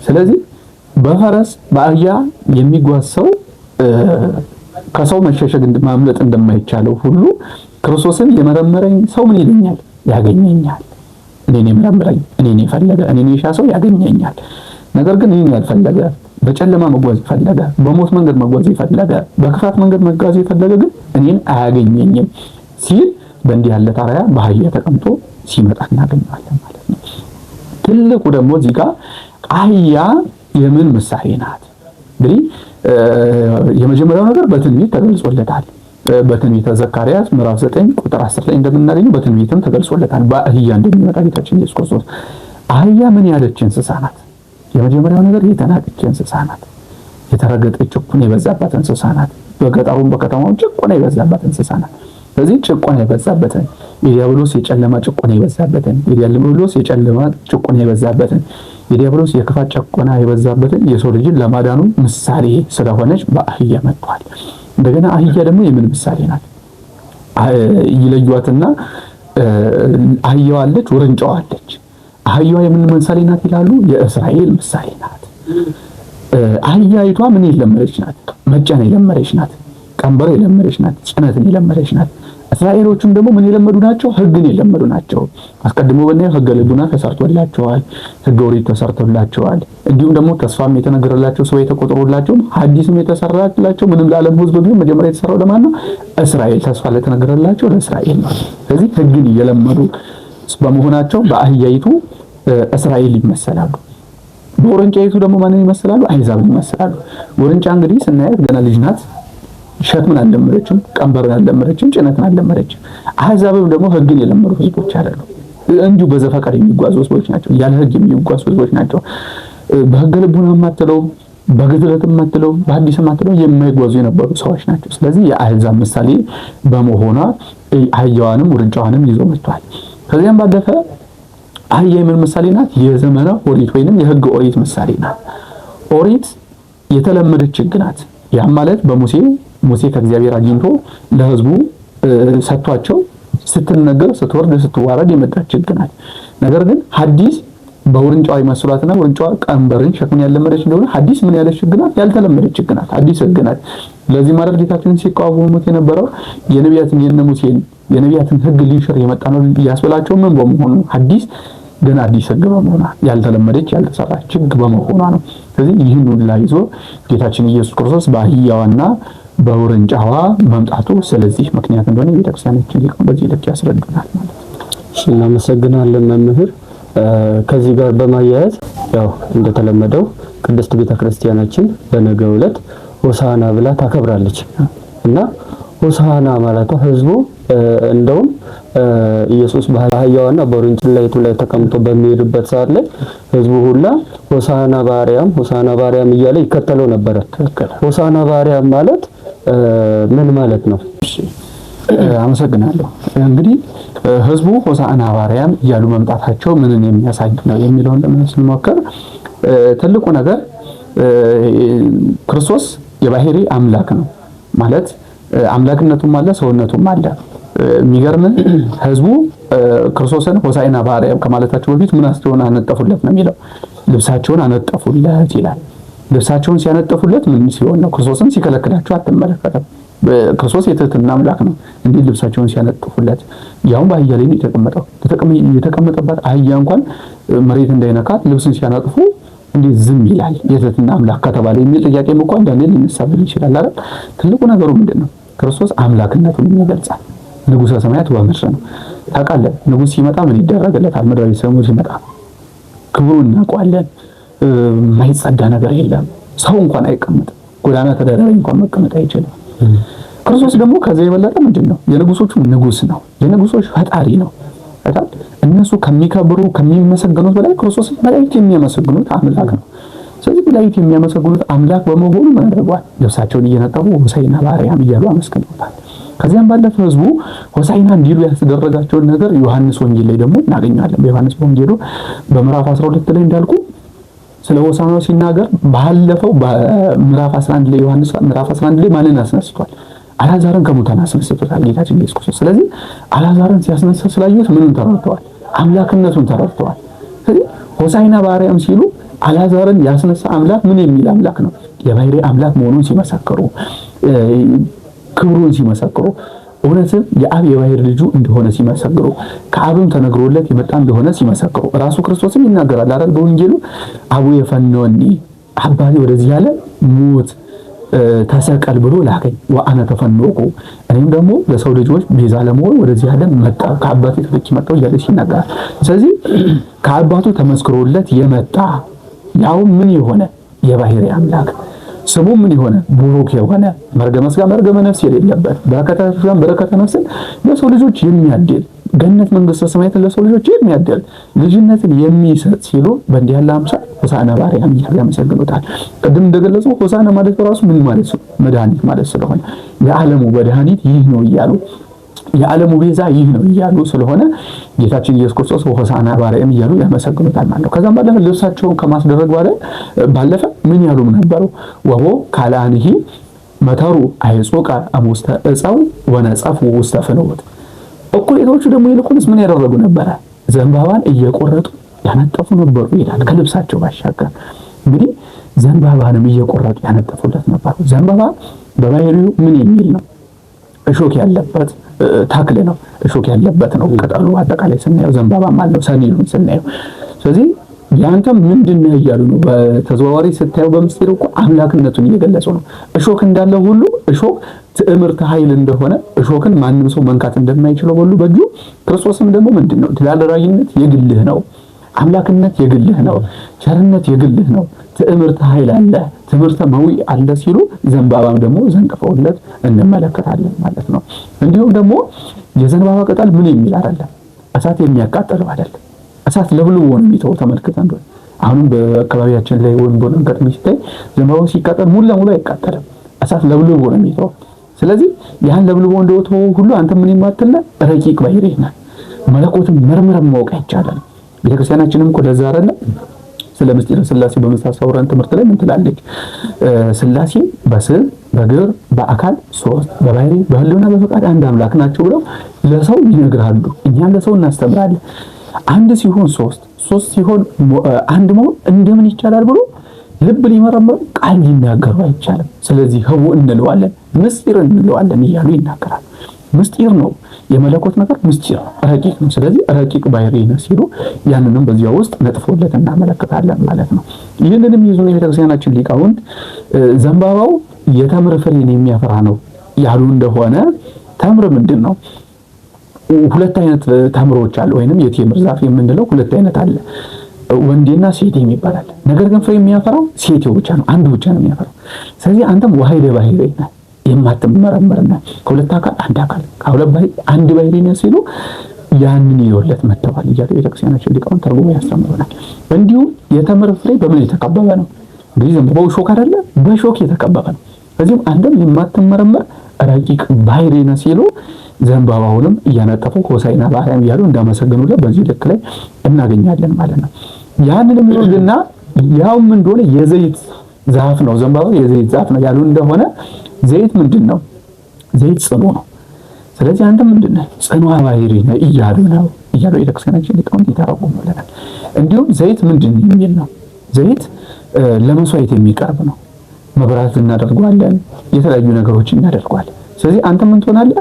ስለዚህ በፈረስ በአህያ የሚጓዝ ሰው ከሰው መሸሸግ ማምለጥ እንደማይቻለው ሁሉ ክርስቶስን የመረመረኝ ሰው ምን ይለኛል? ያገኘኛል። እኔን የመረመረኝ እኔን የፈለገ እኔን የሻ ሰው ያገኘኛል። ነገር ግን ይህን ያልፈለገ በጨለማ መጓዝ የፈለገ በሞት መንገድ መጓዝ የፈለገ በክፋት መንገድ መጓዝ የፈለገ ግን እኔን አያገኘኝም ሲል በእንዲህ ያለ ታሪያ በአህያ ተቀምጦ ሲመጣ እናገኘዋለን ማለት ነው። ትልቁ ደግሞ እዚህ ጋር አህያ የምን ምሳሌ ናት? እንግዲህ የመጀመሪያው ነገር በትንቢት ተገልጾለታል። በትንቢተ ዘካርያስ ምዕራፍ 9 ቁጥር 10 ላይ እንደምናገኘው በትንቢትም ተገልጾለታል በአህያ እንደሚመጣ ጌታችን ኢየሱስ ክርስቶስ። አህያ ምን ያለች እንስሳ ናት? የመጀመሪያው ነገር የተናቀች እንስሳ ናት። የተረገጠች ጭቆና የበዛባት እንስሳ ናት። በገጠሩም በከተማውም ጭቆና የበዛባት እንስሳ ናት። ስለዚህ ጭቆና የበዛበትን የዲያብሎስ የጨለማ ጭቆና የበዛበትን የዲያብሎስ የጨለማ ጭቆና የበዛበትን የዲያብሎስ የክፋት ጭቆና የበዛበትን የሰው ልጅን ለማዳኑ ምሳሌ ስለሆነች በአህያ መጥቷል። እንደገና አህያ ደግሞ የምን ምሳሌ ናት? ይለዩዋትና አህያዋ አለች፣ ውርንጫዋ አለች። አህያዋ የምን ምሳሌ ናት ይላሉ? የእስራኤል ምሳሌ ናት። አህያይቷ ምን የለመደች ናት? መጫን የለመደች ናት። ቀንበር የለመደች ናት። ጭነትን የለመደች ናት። እስራኤሎቹም ደግሞ ምን የለመዱ ናቸው? ሕግን የለመዱ ናቸው። አስቀድሞ በእናየው ሕገ ልቡና ተሰርቶላቸዋል። ሕገ ኦሪት ተሰርቶላቸዋል። እንዲሁም ደግሞ ተስፋም የተነገረላቸው ሰው የተቆጠሩላቸው ሐዲስም የተሰራላቸው ምንም ለዓለም ሕዝብ ቢሆን መጀመሪያ የተሰራው ለማን ነው? እስራኤል። ተስፋ ለተነገረላቸው ለእስራኤል ነው። ስለዚህ ሕግን የለመዱ በመሆናቸው በአህያይቱ እስራኤል ይመሰላሉ። በውርንጫይቱ ደግሞ ማንን ይመስላሉ? አሕዛብን ይመስላሉ። ውርንጫ እንግዲህ ስናያት ገና ልጅ ናት። ሸክምን አልለመደችም፣ ቀንበርን አልለመደችም፣ ጭነትን አልለመደችም። አሕዛብም ደግሞ ሕግን የለመዱ ህዝቦች አይደሉም። እንዲሁ በዘፈቀድ የሚጓዙ ህዝቦች ናቸው። ያለ ሕግ የሚጓዙ ህዝቦች ናቸው። በሕገ ልቡና ማጥለው፣ በግድለት ማጥለው፣ በሐዲስ ማጥለው የማይጓዙ የነበሩ ሰዎች ናቸው። ስለዚህ የአሕዛብ ምሳሌ በመሆኗ አህያዋንም ውርንጫዋንም ይዞ መጥቷል። ከዚያም ባለፈ አህያ የምን ምሳሌ ናት? የዘመነ ኦሪት ወይንም የሕገ ኦሪት ምሳሌ ናት። ኦሪት የተለመደች ሕግ ናት። ያም ማለት ሙሴ ከእግዚአብሔር አግኝቶ ለህዝቡ ሰጥቷቸው ስትነገር ስትወርድ ስትዋረድ የመጣች ሕግ ናት። ነገር ግን ሐዲስ በውርንጫዋ ይመስሏትና ውርንጫዋ ቀንበርን ሸክምን ያለመደች እንደሆነ ሐዲስ ምን ያለች ሕግ ናት? ያልተለመደች ሕግ ናት። ሐዲስ ሕግ ናት። ለዚህ ማለት ጌታችንን ሲቃወሙት የነበረው የነቢያትን የነቢያትን ሕግ ሊሽር የመጣ ነው ያስበላቸው ምን በመሆኑ ሐዲስ ግን አዲስ ሕግ በመሆኗ ያልተለመደች ያልተሰራች ሕግ በመሆኗ ነው። ስለዚህ ይህን ሁሉ ይዞ ጌታችን ኢየሱስ ክርስቶስ በአህያዋና በውርንጫዋ መምጣቱ ስለዚህ ምክንያት እንደሆነ ቤተክርስቲያናችን ሊቃውንት በዚህ ልክ ያስረዱናል ማለት ነው። እሺ፣ እናመሰግናለን መምህር። ከዚህ ጋር በማያያዝ ያው እንደተለመደው ቅድስት ቤተክርስቲያናችን በነገው ዕለት ሆሳዕና ብላ ታከብራለች እና ሆሳዕና ማለቷ ህዝቡ እንደውም ኢየሱስ በአህያዋና በውርንጭላይቱ ላይ ተቀምጦ በሚሄድበት ሰዓት ላይ ህዝቡ ሁላ ሆሳዕና በአርያም እያለ ይከተለው ነበረ። ሆሳዕና በአርያም ማለት ምን ማለት ነው? እሺ፣ አመሰግናለሁ። እንግዲህ ህዝቡ ሆሳዕና በአርያም እያሉ መምጣታቸው ምንን የሚያሳይ ነው የሚለውን ለማየት ስንሞክር ትልቁ ነገር ክርስቶስ የባህሪ አምላክ ነው ማለት አምላክነቱም አለ ሰውነቱም አለ። የሚገርም ህዝቡ ክርስቶስን ሆሳዕና በአርያም ከማለታቸው በፊት ምን አስተውና አነጠፉለት ነው የሚለው። ልብሳቸውን አነጠፉለት ይላል። ልብሳቸውን ሲያነጠፉለት ምን ሲሆን ነው? ክርስቶስን ሲከለክላቸው አትመለከተም። ክርስቶስ የትህትና አምላክ ነው። እንዲህ ልብሳቸውን ሲያነጥፉለት ያው በአህያ ላይ ነው የተቀመጠው። የተቀመጠባት አህያ እንኳን መሬት እንዳይነካት ልብስን ሲያነጥፉ እንዴት ዝም ይላል? የትህትና አምላክ ከተባለ የሚል ጥያቄም እንኳን እንዳለ ሊነሳብን ይችላል አይደል? ትልቁ ነገሩ ምንድነው? ክርስቶስ አምላክነቱን ይገልጻል። ንጉሠ ሰማያት ወምድር ነው። ታውቃለህ፣ ንጉሥ ሲመጣ ምን ይደረግለታል? ምድራዊ ሰው ሲመጣ ክብሩን እናውቀዋለን። የማይጸዳ ነገር የለም። ሰው እንኳን አይቀመጥም። ጎዳና ተዳዳሪ እንኳን መቀመጥ አይችልም። ክርስቶስ ደግሞ ከዚህ የበለጠ ምንድነው? የንጉሶቹ ንጉሥ ነው። የንጉሶች ፈጣሪ ነው። አይደል? እነሱ ከሚከብሩ ከሚመሰገኑት በላይ ክርስቶስ መላእክት የሚያመሰግኑት አምላክ ነው። ስለዚህ መላእክት የሚያመሰግኑት አምላክ በመሆኑ ምን አድርጓል? ልብሳቸውን እየነጠፉ ሆሳዕና በአርያም እያሉ አመስግነውታል። ከዚያም ባለፈ ህዝቡ ሆሳዕና እንዲሉ ያስደረጋቸውን ነገር ዮሐንስ ወንጌል ላይ ደግሞ እናገኛለን። በዮሐንስ ወንጌሉ በምዕራፍ 12 ላይ እንዳልኩ ስለ ሆሳዕና ሲናገር ባለፈው በምዕራፍ 11 ላይ ዮሐንስ ምዕራፍ 11 ላይ ማንን አስነስቷል? አልዓዛርን ከሙታን አስነስቶታል ጌታችን ኢየሱስ ክርስቶስ። ስለዚህ አልዓዛርን ሲያስነሳ ስላዩት ምንን ተረድተዋል? አምላክነቱን ተረድተዋል። ስለዚህ ሆሳዕና በአርያም ሲሉ አልዓዛርን ያስነሳ አምላክ ምን የሚል አምላክ ነው? የባህሪ አምላክ መሆኑን ሲመሰክሩ፣ ክብሩን ሲመሰክሩ፣ እውነትም የአብ የባህር ልጁ እንደሆነ ሲመሰክሩ ከአብም ተነግሮለት የመጣ እንደሆነ ሲመሰክሩ ራሱ ክርስቶስም ይናገራል አይደል በወንጌሉ አቡየ ፈነወኒ አባቴ ወደዚህ ያለ ሙት ተሰቀል ብሎ ላከኝ ወአነ ተፈነውኩ እኔም ደግሞ ለሰው ልጆች ቤዛ ለመሆን ወደዚህ ዓለም መጣ ከአባቴ ተልኬ መጣሁ እያለ ሲናገር ስለዚህ ከአባቱ ተመስክሮለት የመጣ ያው ምን የሆነ የባህሪ አምላክ ስሙ ምን የሆነ ቡሩክ የሆነ መርገመ ሥጋ መርገመ ነፍስ የሌለበት በረከተ ነፍስን ለሰው ልጆች የሚያድል ገነት መንግስተ ሰማያትን ለሰው ልጆች የሚያድል ልጅነትን የሚሰጥ ሲሉ በእንዲህ ያለ አምሳል ሆሳዕና በአርያም እያሉ ያመሰግኑታል። ቅድም እንደገለጸው ሆሳዕና ማለት በራሱ ምን ማለት ነው? መድኃኒት ማለት ስለሆነ የዓለሙ መድኃኒት ይህ ነው እያሉ የዓለሙ ቤዛ ይህ ነው እያሉ ስለሆነ ጌታችን ኢየሱስ ክርስቶስ ሆሳዕና በአርያም እያሉ ያመሰግኑታል ማለት ነው። ከዛም ባለፈ ልብሳቸውን ከማስደረግ ባለፈ ምን ያሉም ነበሩ? ወቦ ካልአንሂ መተሩ አይጾቃ አሙስተ እፀው ወነጸፉ ውስተ ፍኖት እኩሌቶቹ ደግሞ ይልቁንስ ምን ያደረጉ ነበረ? ዘንባባን እየቆረጡ ያነጠፉ ነበሩ ይላል። ከልብሳቸው ባሻገር እንግዲህ ዘንባባንም እየቆረጡ ያነጠፉለት ነበሩ። ዘንባባ በባህሪው ምን የሚል ነው? እሾክ ያለበት ተክል ነው። እሾክ ያለበት ነው ቅጠሉ። አጠቃላይ ስናየው ዘንባባም አለው ሰኒሉን ስናየው። ስለዚህ ያንተም ምንድነው እያሉ ነው። በተዘዋዋሪ ስታየው በምስጢር እኮ አምላክነቱን እየገለጹ ነው። እሾክ እንዳለ ሁሉ እሾክ ትዕምርተ ኃይል እንደሆነ እሾክን ማንም ሰው መንካት እንደማይችለው ሁሉ በእጁ ክርስቶስም ደግሞ ምንድነው ተላላራይነት የግልህ ነው፣ አምላክነት የግልህ ነው፣ ቸርነት የግልህ ነው፣ ትዕምርተ ኃይል አለ፣ ትምህርተ መዊ አለ ሲሉ ዘንባባም ደግሞ ዘንጥፈውለት እንመለከታለን ማለት ነው። እንዲሁም ደግሞ የዘንባባ ቅጠል ምን የሚል አይደለም፣ እሳት የሚያቃጥለው አይደለም። እሳት ለብልቦ ነው የሚተው ተመልክተን እንደሆነ አሁንም በአካባቢያችን ላይ ወይም በመንገድ ሲታይ ዘንባባው ሲቃጠል ሙሉ ለሙሉ አይቃጠልም። እሳት ለብልቦ ነው የሚተው። ስለዚህ ያን ለብልቦ እንደወተው ሁሉ አንተ ምን ይማትልና ረቂቅ ባሕርይ ነህ። መለኮትን መርምረን ማወቅ አይቻልም። ቤተክርስቲያናችንም እኮ ለዛ አይደለ ስለ ምስጢረ ሥላሴ በመሳሰውራን ትምህርት ላይ ምን ትላለች? ሥላሴ በስም በግብር በአካል ሶስት በባሕርይ በሕልውና በፈቃድ አንድ አምላክ ናቸው ብለው ለሰው ይነግራሉ። እኛም ለሰው እናስተምራለን። አንድ ሲሆን ሶስት ሲሆን አንድ መሆን እንደምን ይቻላል ብሎ ልብ ሊመረምር ቃል ሊናገሩ አይቻልም። ስለዚህ ህቡ እንለዋለን፣ ምስጢር እንለዋለን እያሉ ይናገራል። ምስጢር ነው የመለኮት ነገር ምስጢር ረቂቅ ነው። ስለዚህ ረቂቅ ባሕርይ ነው ሲሉ ያንንም በዚያ ውስጥ ነጥፎለት እናመለከታለን ማለት ነው። ይህንንም ይዞ የቤተክርስቲያናችን ሊቃውንት ዘንባባው የተምር ፍሬን የሚያፈራ ነው ያሉ እንደሆነ ተምር ምንድን ነው? ሁለት አይነት ተምሮች አሉ። ወይንም የቴምር ዛፍ የምንለው ሁለት አይነት አለ፣ ወንዴና ሴት የሚባል። ነገር ግን ፍሬ የሚያፈራው ሴቴው ብቻ ነው፣ አንዱ ብቻ ነው የሚያፈራው። ስለዚህ አንተም ዋሕደ ባሕርይ ነህ፣ የማትመረመርና ከሁለት አካል አንድ አካል ከሁለት ባሕርይ አንድ ባሕርይ ነህ ሲሉ ያንን ይወለት መተዋል እያሉ ቤተክርስቲያናችን ሊቃውንት ተርጉሞ ያስተምሩናል። እንዲሁም የተምር ፍሬ በምን የተከበበ ነው? እንግዲህ ዘንባባው ሾክ አይደለ? በሾክ የተከበበ ነው። ስለዚህም አንተም የማትመረመር ረቂቅ ባሕርይ ነህ ሲሉ ዘንባባውንም እያነጠፉ ሆሳዕና በአርያም እያሉ እንዳመሰገኑለት በዚህ ልክ ላይ እናገኛለን ማለት ነው። ያንንም ይወልና ያውም እንደሆነ የዘይት ዛፍ ነው፣ ዘንባባው የዘይት ዛፍ ነው ያሉ እንደሆነ ዘይት ምንድን ነው? ዘይት ጽኑ ነው። ስለዚህ አንተ ምንድን ነህ? ጽኑ ባሕርይ ነህ እያሉ የቤተክርስቲያናችን ሊቃውንት ይተረጉሙልናል። እንዲሁም ዘይት ምንድን የሚል ነው? ዘይት ለመስዋዕት የሚቀርብ ነው። መብራት እናደርገዋለን፣ የተለያዩ ነገሮችን እናደርገዋለን። ስለዚህ አንተ ምን ትሆናለህ?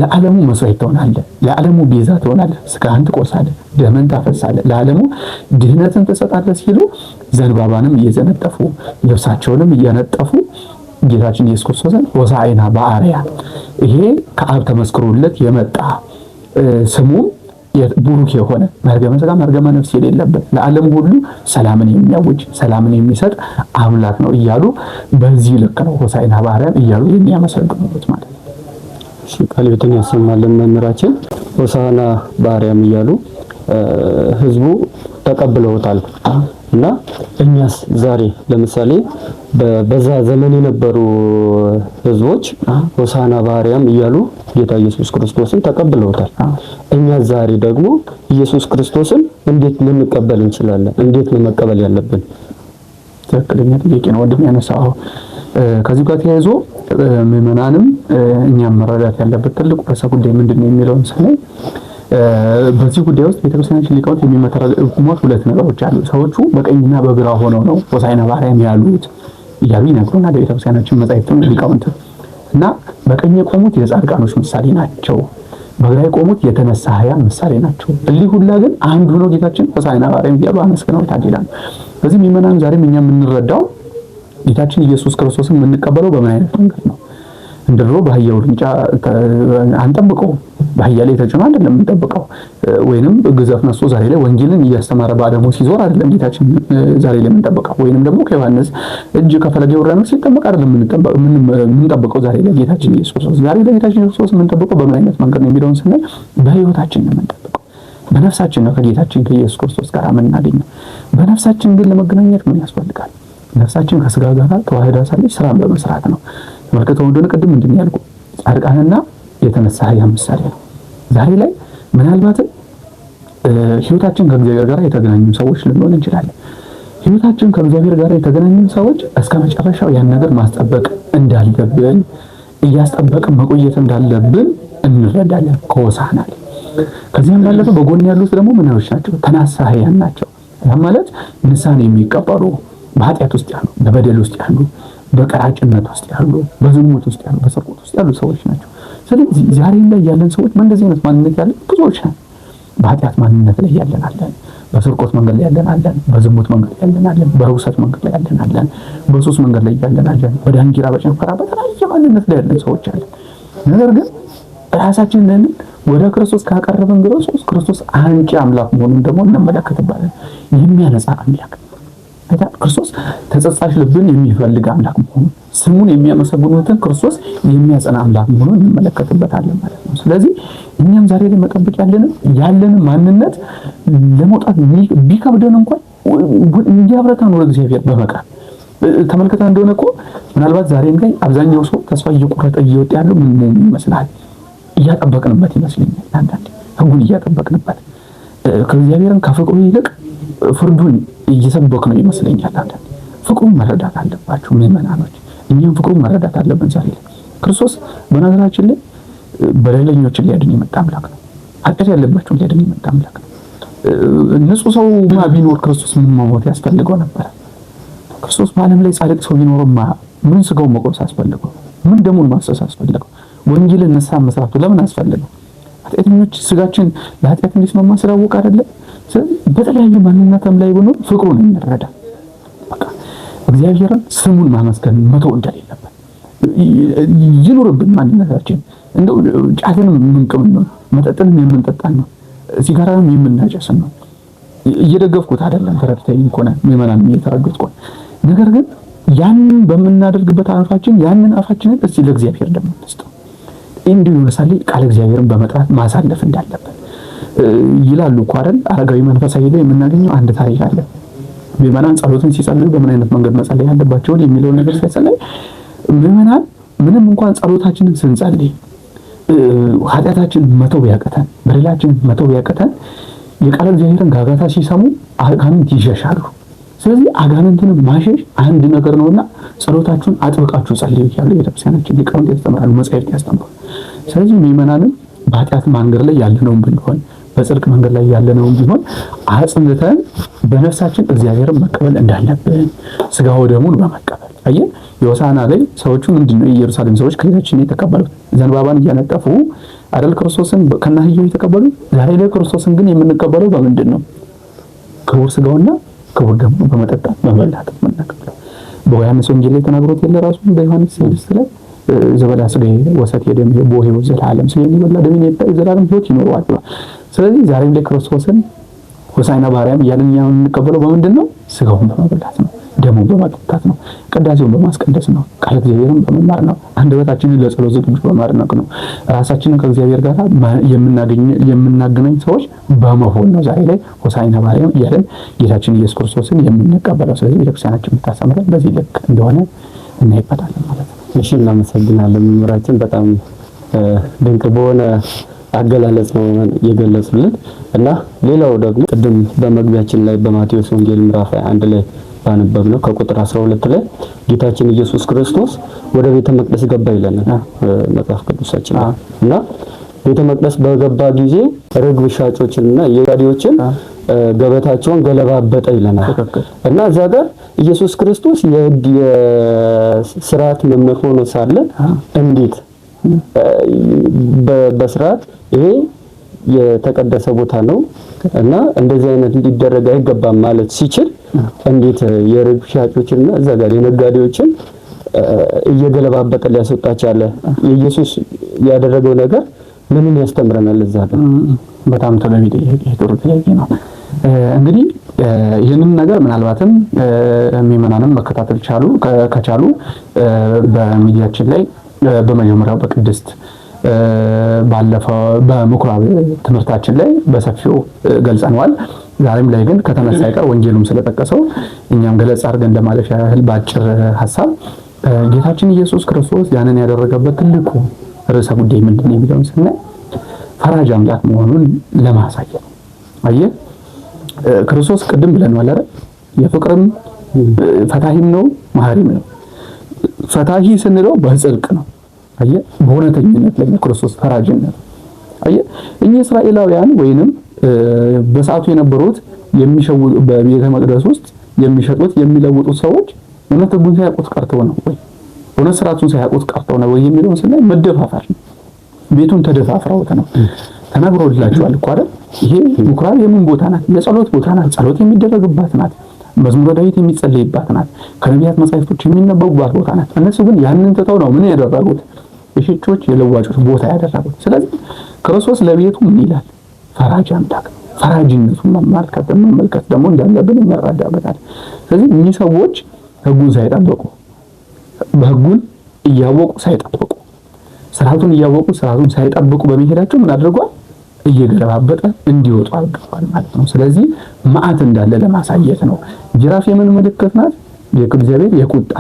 ለዓለሙ መስዋዕት ትሆናለህ፣ ለዓለሙ ቤዛ ትሆናለህ፣ ሥጋህን ትቆርሳለህ፣ ደምን ታፈሳለህ፣ ለዓለሙ ድህነትን ትሰጣለህ ሲሉ ዘንባባንም እየዘነጠፉ ልብሳቸውንም እያነጠፉ ጌታችን ኢየሱስ ክርስቶስን ሆሳዕና በአርያም ይሄ ከአብ ተመስክሮለት የመጣ ስሙ ቡሩክ የሆነ መርገመ ሥጋ መርገመ ነፍስ የሌለበት ለዓለም ሁሉ ሰላምን የሚያውጅ ሰላምን የሚሰጥ አምላክ ነው እያሉ በዚህ ልክ ነው ሆሳዕና በአርያም እያሉ የሚያመሰግኑት ማለት ነው። ቃል ቤትን ያሰማልን መምህራችን። ሆሳዕና በአርያም እያሉ ህዝቡ ተቀብለውታል እና እኛስ ዛሬ ለምሳሌ በዛ ዘመን የነበሩ ህዝቦች ሆሳዕና በአርያም እያሉ ጌታ ኢየሱስ ክርስቶስን ተቀብለውታል። እኛ ዛሬ ደግሞ ኢየሱስ ክርስቶስን እንዴት ልንቀበል እንችላለን? እንዴት ነው መቀበል ያለብን? ትክክለኛ ጥያቄ ነው ወንድም ያነሳው። ከዚህ ጋር ተያይዞ ምዕመናንም እኛም መረዳት ያለበት ትልቁ ርዕሰ ጉዳይ ምንድነው የሚለውን ስናይ በዚህ ጉዳይ ውስጥ ቤተክርስቲያናችን ሊቃውንት የሚመተረጉሙት ሁለት ነገሮች አሉ። ሰዎቹ በቀኝና በግራ ሆነው ነው ሆሳዕና በአርያም ያሉት እያሉ ይነግሩናል ቤተክርስቲያናችን መጻሕፍት ሊቃውንት። እና በቀኝ የቆሙት የጻድቃኖች ምሳሌ ናቸው፣ በግራ የቆሙት የተነሳ ኃያል ምሳሌ ናቸው። እሊህ ሁላ ግን አንድ ሆኖ ጌታችን ሆሳዕና በአርያም እያሉ አመስግነውታል ይላል። በዚህ ምእመናን ዛሬም እኛ የምንረዳው ጌታችን ኢየሱስ ክርስቶስን የምንቀበለው በምን አይነት መንገድ ነው? እንደ ድሮ በአህያ ውርንጫ አንጠብቀው፣ በአህያ ላይ ተጭኖ አይደለም የምንጠብቀው፣ ወይንም ግዘፍ ነስቶ ዛሬ ላይ ወንጌልን እያስተማረ በአደሙ ሲዞር አይደለም ጌታችን ዛሬ ላይ የምንጠብቀው፣ ወይንም ደግሞ ከዮሐንስ እጅ ከፈለገ ዮርዳኖስ ሲጠመቅ አይደለም የምንጠብቀው ዛሬ ላይ ጌታችን ኢየሱስ ክርስቶስ። ዛሬ ላይ ጌታችን ኢየሱስ ክርስቶስ የምንጠብቀው በምን አይነት መንገድ ነው የሚለውን ስናይ በህይወታችን ነው የምንጠብቀው። በነፍሳችን ነው ከጌታችን ከኢየሱስ ክርስቶስ ጋር የምናገኘው። በነፍሳችን ግን ለመገናኘት ምን ያስፈልጋል? ነፍሳችን ከስጋ ጋር ተዋህዳ ሳለች ስራን በመስራት ነው። ተመልከተው እንደሆነ ቅድም ምንድን ያልኩ ጻድቃንና የተነሳ ኃያል ምሳሌ ነው። ዛሬ ላይ ምናልባትም ህይወታችን ከእግዚአብሔር ጋር የተገናኙ ሰዎች ልንሆን እንችላለን። ህይወታችን ከእግዚአብሔር ጋር የተገናኙ ሰዎች እስከ መጨረሻው ያን ነገር ማስጠበቅ እንዳለብን፣ እያስጠበቅን መቆየት እንዳለብን እንረዳለን ከሆሳዕና። ከዚያም ባለፈ በጎን ያሉት ደግሞ ምኖች ናቸው? ተናሳ ኃያል ናቸው። ያ ማለት ንስሐን የሚቀበሉ በኃጢአት ውስጥ ያሉ፣ በበደል ውስጥ ያሉ፣ በቀራጭነት ውስጥ ያሉ፣ በዝሙት ውስጥ ያሉ፣ በስርቆት ውስጥ ያሉ ሰዎች ናቸው። ስለዚህ ዛሬ ላይ ያለን ሰዎች እንደዚህ አይነት ማንነት ያለን ብዙዎች ነን። በኃጢአት ማንነት ላይ ያለን አለን፣ በስርቆት መንገድ ላይ ያለን አለን፣ በዝሙት መንገድ ላይ ያለን አለን፣ በርኩሰት መንገድ ላይ ያለን አለን፣ በሱስ መንገድ ላይ ያለን አለን፣ በዳንኪራ በጨንፈራ በተለያየ ማንነት ላይ ያለን ሰዎች አለን። ነገር ግን ራሳችንን ወደ ክርስቶስ ካቀረብን ክርስቶስ አንቂ አምላክ መሆኑን ደግሞ እንመለከትባለን። የሚያነጻ አምላክ ክርስቶስ ተጸጻሽ ልብን የሚፈልግ አምላክ መሆኑ፣ ስሙን የሚያመሰግኑትን ክርስቶስ የሚያጸና አምላክ መሆኑን እንመለከትበታለን ማለት ነው። ስለዚህ እኛም ዛሬ ላይ መጠበቅ ያለንን ማንነት ለመውጣት ቢከብደን እንኳን እንዲያብረታን ወደ እግዚአብሔር በመቅረብ ተመልከታ እንደሆነ እኮ ምናልባት ዛሬም ላይ አብዛኛው ሰው ተስፋ እየቆረጠ እየወጣ ያለው ምን ይመስላል? እያጠበቅንበት ይመስለኛል። አንዳንዴ ህጉን እያጠበቅንበት ከእግዚአብሔርን ከፍቅሩ ይልቅ ፍርዱን እየሰበክ ነው ይመስለኛል። አንዳንዴ ፍቅሩን መረዳት አለባችሁ ምእመናኖች፣ እኛም ፍቅሩን መረዳት አለብን። ዛሬ ላይ ክርስቶስ በነገራችን ላይ በደለኞችን ሊያድን የመጣ አምላክ ነው። ኃጢአት ያለባቸውን ሊያድን የመጣ አምላክ ነው። ንጹህ ሰውማ ቢኖር ክርስቶስ ምን መሞት ያስፈልገው ነበር? ክርስቶስ በዓለም ላይ ጻድቅ ሰው ቢኖርማ ምን ስጋውን መቆረስ አስፈልገው? ምን ደሙን ማፍሰስ አስፈልገው? ወንጌልን ንስሐ መስራቱ ለምን አስፈልገው? ኃጢአተኞች ስጋችን ለኃጢአት እንዲስማማ ስላወቅ አይደለም። በተለያዩ ማንነትም ላይ ብኖር ፍቅሩን እንረዳ። በቃ እግዚአብሔርን ስሙን ማመስገን መተው እንደሌለበት ይኑርብን ማንነታችን። እንደው ጫትንም የምንቅም ነው፣ መጠጥንም የምንጠጣን ነው፣ ሲጋራንም የምናጨስን ነው። እየደገፍኩት አይደለም፣ ተረድተኝ ከሆነ ምእመናን እየተረዱት ከሆነ። ነገር ግን ያንን በምናደርግበት ያንን አፋችንን እስቲ ለእግዚአብሔር ደግሞ እንስጠው። እንዲሁ ለምሳሌ ቃል እግዚአብሔርን በመጥራት ማሳለፍ እንዳለበት ይላሉ እኮ አይደል? አረጋዊ መንፈሳዊ ላይ የምናገኘው አንድ ታሪክ አለ። ምእመናን ጸሎትን ሲጸልዩ በምን አይነት መንገድ መጸለይ ያለባቸው የሚለው ነገር ሲጸልይ ምእመናን ምንም እንኳን ጸሎታችንን ስንጸልይ ኃጢአታችን መተው ያቀተን፣ በደላችን መተው ያቀተን የቃል እግዚአብሔርን ጋጋታ ሲሰሙ አጋንንት ይሸሻሉ። ስለዚህ አጋንንትን ማሸሽ አንድ ነገር ነውና ጸሎታችሁን አጥብቃችሁ ጸልዩ እያሉ የቤተክርስቲያናችን ሊቃውንት ያስተምራሉ፣ መጻሕፍት ያስተምራሉ። ስለዚህ ምእመናንም በኃጢአት መንገድ ላይ ያለነውን ብንሆን በጽድቅ መንገድ ላይ ያለነውን ቢሆን አጽንተን በነፍሳችን እግዚአብሔርን መቀበል እንዳለብን ስጋው ደሙን በመቀበል አየህ። የሆሳዕና ላይ ሰዎቹ ምንድነው የኢየሩሳሌም ሰዎች ከጌታችን የተቀበሉት ዘንባባን እያነጠፉ አይደል ክርስቶስን ከናህየው የተቀበሉት። ዛሬ ላይ ክርስቶስን ግን የምንቀበለው በምንድን ነው? ክቡር ስጋውና ክቡር ደሙን በመጠጣት በመብላት የምንቀበለው። በዮሐንስ ወንጌል ላይ ተናግሮት የለ ራሱ በዮሐንስ 6 ላይ ዘበላ ስጋዬ ወሰት የደም በሕይወት ዘላለም ስጋዬን የበላ ደሜን የጠጣ የዘላለም ሕይወት ይኖረዋል ብሏል። ስለዚህ ዛሬም ላይ ክርስቶስን ሆሳዕና በአርያም እያልን የምንቀበለው በምንድን ነው? ስጋውን በመብላት ነው፣ ደሙን በመጠጣት ነው፣ ቅዳሴውን በማስቀደስ ነው፣ ቃል እግዚአብሔርን በመማር ነው፣ አንደበታችንን ለጸሎት ዝግጁ በማድረግ ነው፣ ራሳችንን ከእግዚአብሔር ጋር የምናገናኝ ሰዎች በመሆን ነው ዛሬ ላይ ሆሳዕና በአርያም እያልን ጌታችን ኢየሱስ ክርስቶስን የምንቀበለው። ስለዚህ ቤተክርስቲያናችን የምታስተምረን በዚህ ልክ እንደሆነ እናይበታለን ማለት ነው። እሺ፣ እናመሰግናለን መምህራችን። በጣም ድንቅ በሆነ አገላለጽ ነው የገለጹልን እና ሌላው ደግሞ ቅድም በመግቢያችን ላይ በማቴዎስ ወንጌል ምዕራፍ 1 ላይ ባነበብነው ከቁጥር 12 ላይ ጌታችን ኢየሱስ ክርስቶስ ወደ ቤተ መቅደስ ገባ ይለናል መጽሐፍ ቅዱሳችን እና ቤተ መቅደስ በገባ ጊዜ ርግብ ሻጮችንና የጋዲዎችን ገበታቸውን ገለባበጠ ይለናል። እና እዛ ጋር ኢየሱስ ክርስቶስ የሕግ የሥርዓት መምህር ሆኖ ሳለ እንዴት በሥርዓት ይሄ የተቀደሰ ቦታ ነው እና እንደዚህ አይነት እንዲደረግ አይገባም ማለት ሲችል እንዴት የርግብ ሻጮችና እዛ ጋር የነጋዴዎችን እየገለባበጠ ሊያስወጣቸው አለ? ኢየሱስ ያደረገው ነገር ምንን ያስተምረናል? እዛ ጋር በጣም ተገቢ ጥሩ ጥያቄ ነው። እንግዲህ ይህንን ነገር ምናልባትም ምዕመናንም መከታተል ከቻሉ በሚዲያችን ላይ በመጀመሪያው በቅድስት ባለፈው በምኩራብ ትምህርታችን ላይ በሰፊው ገልጸነዋል። ዛሬም ላይ ግን ከተነሳ አይቀር ወንጌሉም ስለጠቀሰው እኛም ገለጽ አድርገን ለማለፍ ያህል በአጭር ሐሳብ ጌታችን ኢየሱስ ክርስቶስ ያንን ያደረገበት ትልቁ ርዕሰ ጉዳይ ምንድነው የሚለውን ስናይ ፈራጅ አምላክ መሆኑን ለማሳየት ነው። አየህ ክርስቶስ ቅድም ብለናል አይደል? የፍቅርም ፈታሂም ነው መሐሪም ነው። ፈታሂ ስንለው በጽድቅ ነው። አየህ በእውነተኝነት ላይ ክርስቶስ ፈራጅነት። አየህ እኚህ እስራኤላውያን ወይንም በሰዓቱ የነበሩት የሚሸውጡ በቤተ መቅደስ ውስጥ የሚሸጡት የሚለውጡት ሰዎች እውነት ሕጉን ሳያውቁት ቀርተው ነው ወይ እውነት ስርዓቱን ሳያውቁት ቀርተው ነው ወይ የሚለውን ስናይ መደፋፈር ነው። ቤቱን ተደፋፍረውት ነው። ተነግሮላችኋል እኮ አይደል? ይሄ ምኩራብ የምን ቦታ ናት? የጸሎት ቦታ ናት። ጸሎት የሚደረግባት ናት። መዝሙረ ዳዊት የሚጸለይባት ናት። ከነቢያት መጻሕፍቶች የሚነበቡባት ቦታ ናት። እነሱ ግን ያንን ትተው ነው ምን ያደረጉት? የሽጮች የለዋጮች ቦታ ያደረጉት። ስለዚህ ክርስቶስ ለቤቱ ምን ይላል? ፈራጅ አምላክ። ፈራጅነቱን መመልከት ደግሞ እንዳለብን እንረዳበታል። ስለዚህ እኚህ ሰዎች ሕጉን ሳይጠብቁ በሕጉን እያወቁ ሳይጠብቁ ስርዓቱን እያወቁ ስርዓቱን ሳይጠብቁ በመሄዳቸው ምን አድርጓል? እየገለባበጠ እንዲወጡ አድርጓል ማለት ነው። ስለዚህ መዓት እንዳለ ለማሳየት ነው። ጅራፍ የምን ምልክት ናት? የእግዚአብሔር የቁጣ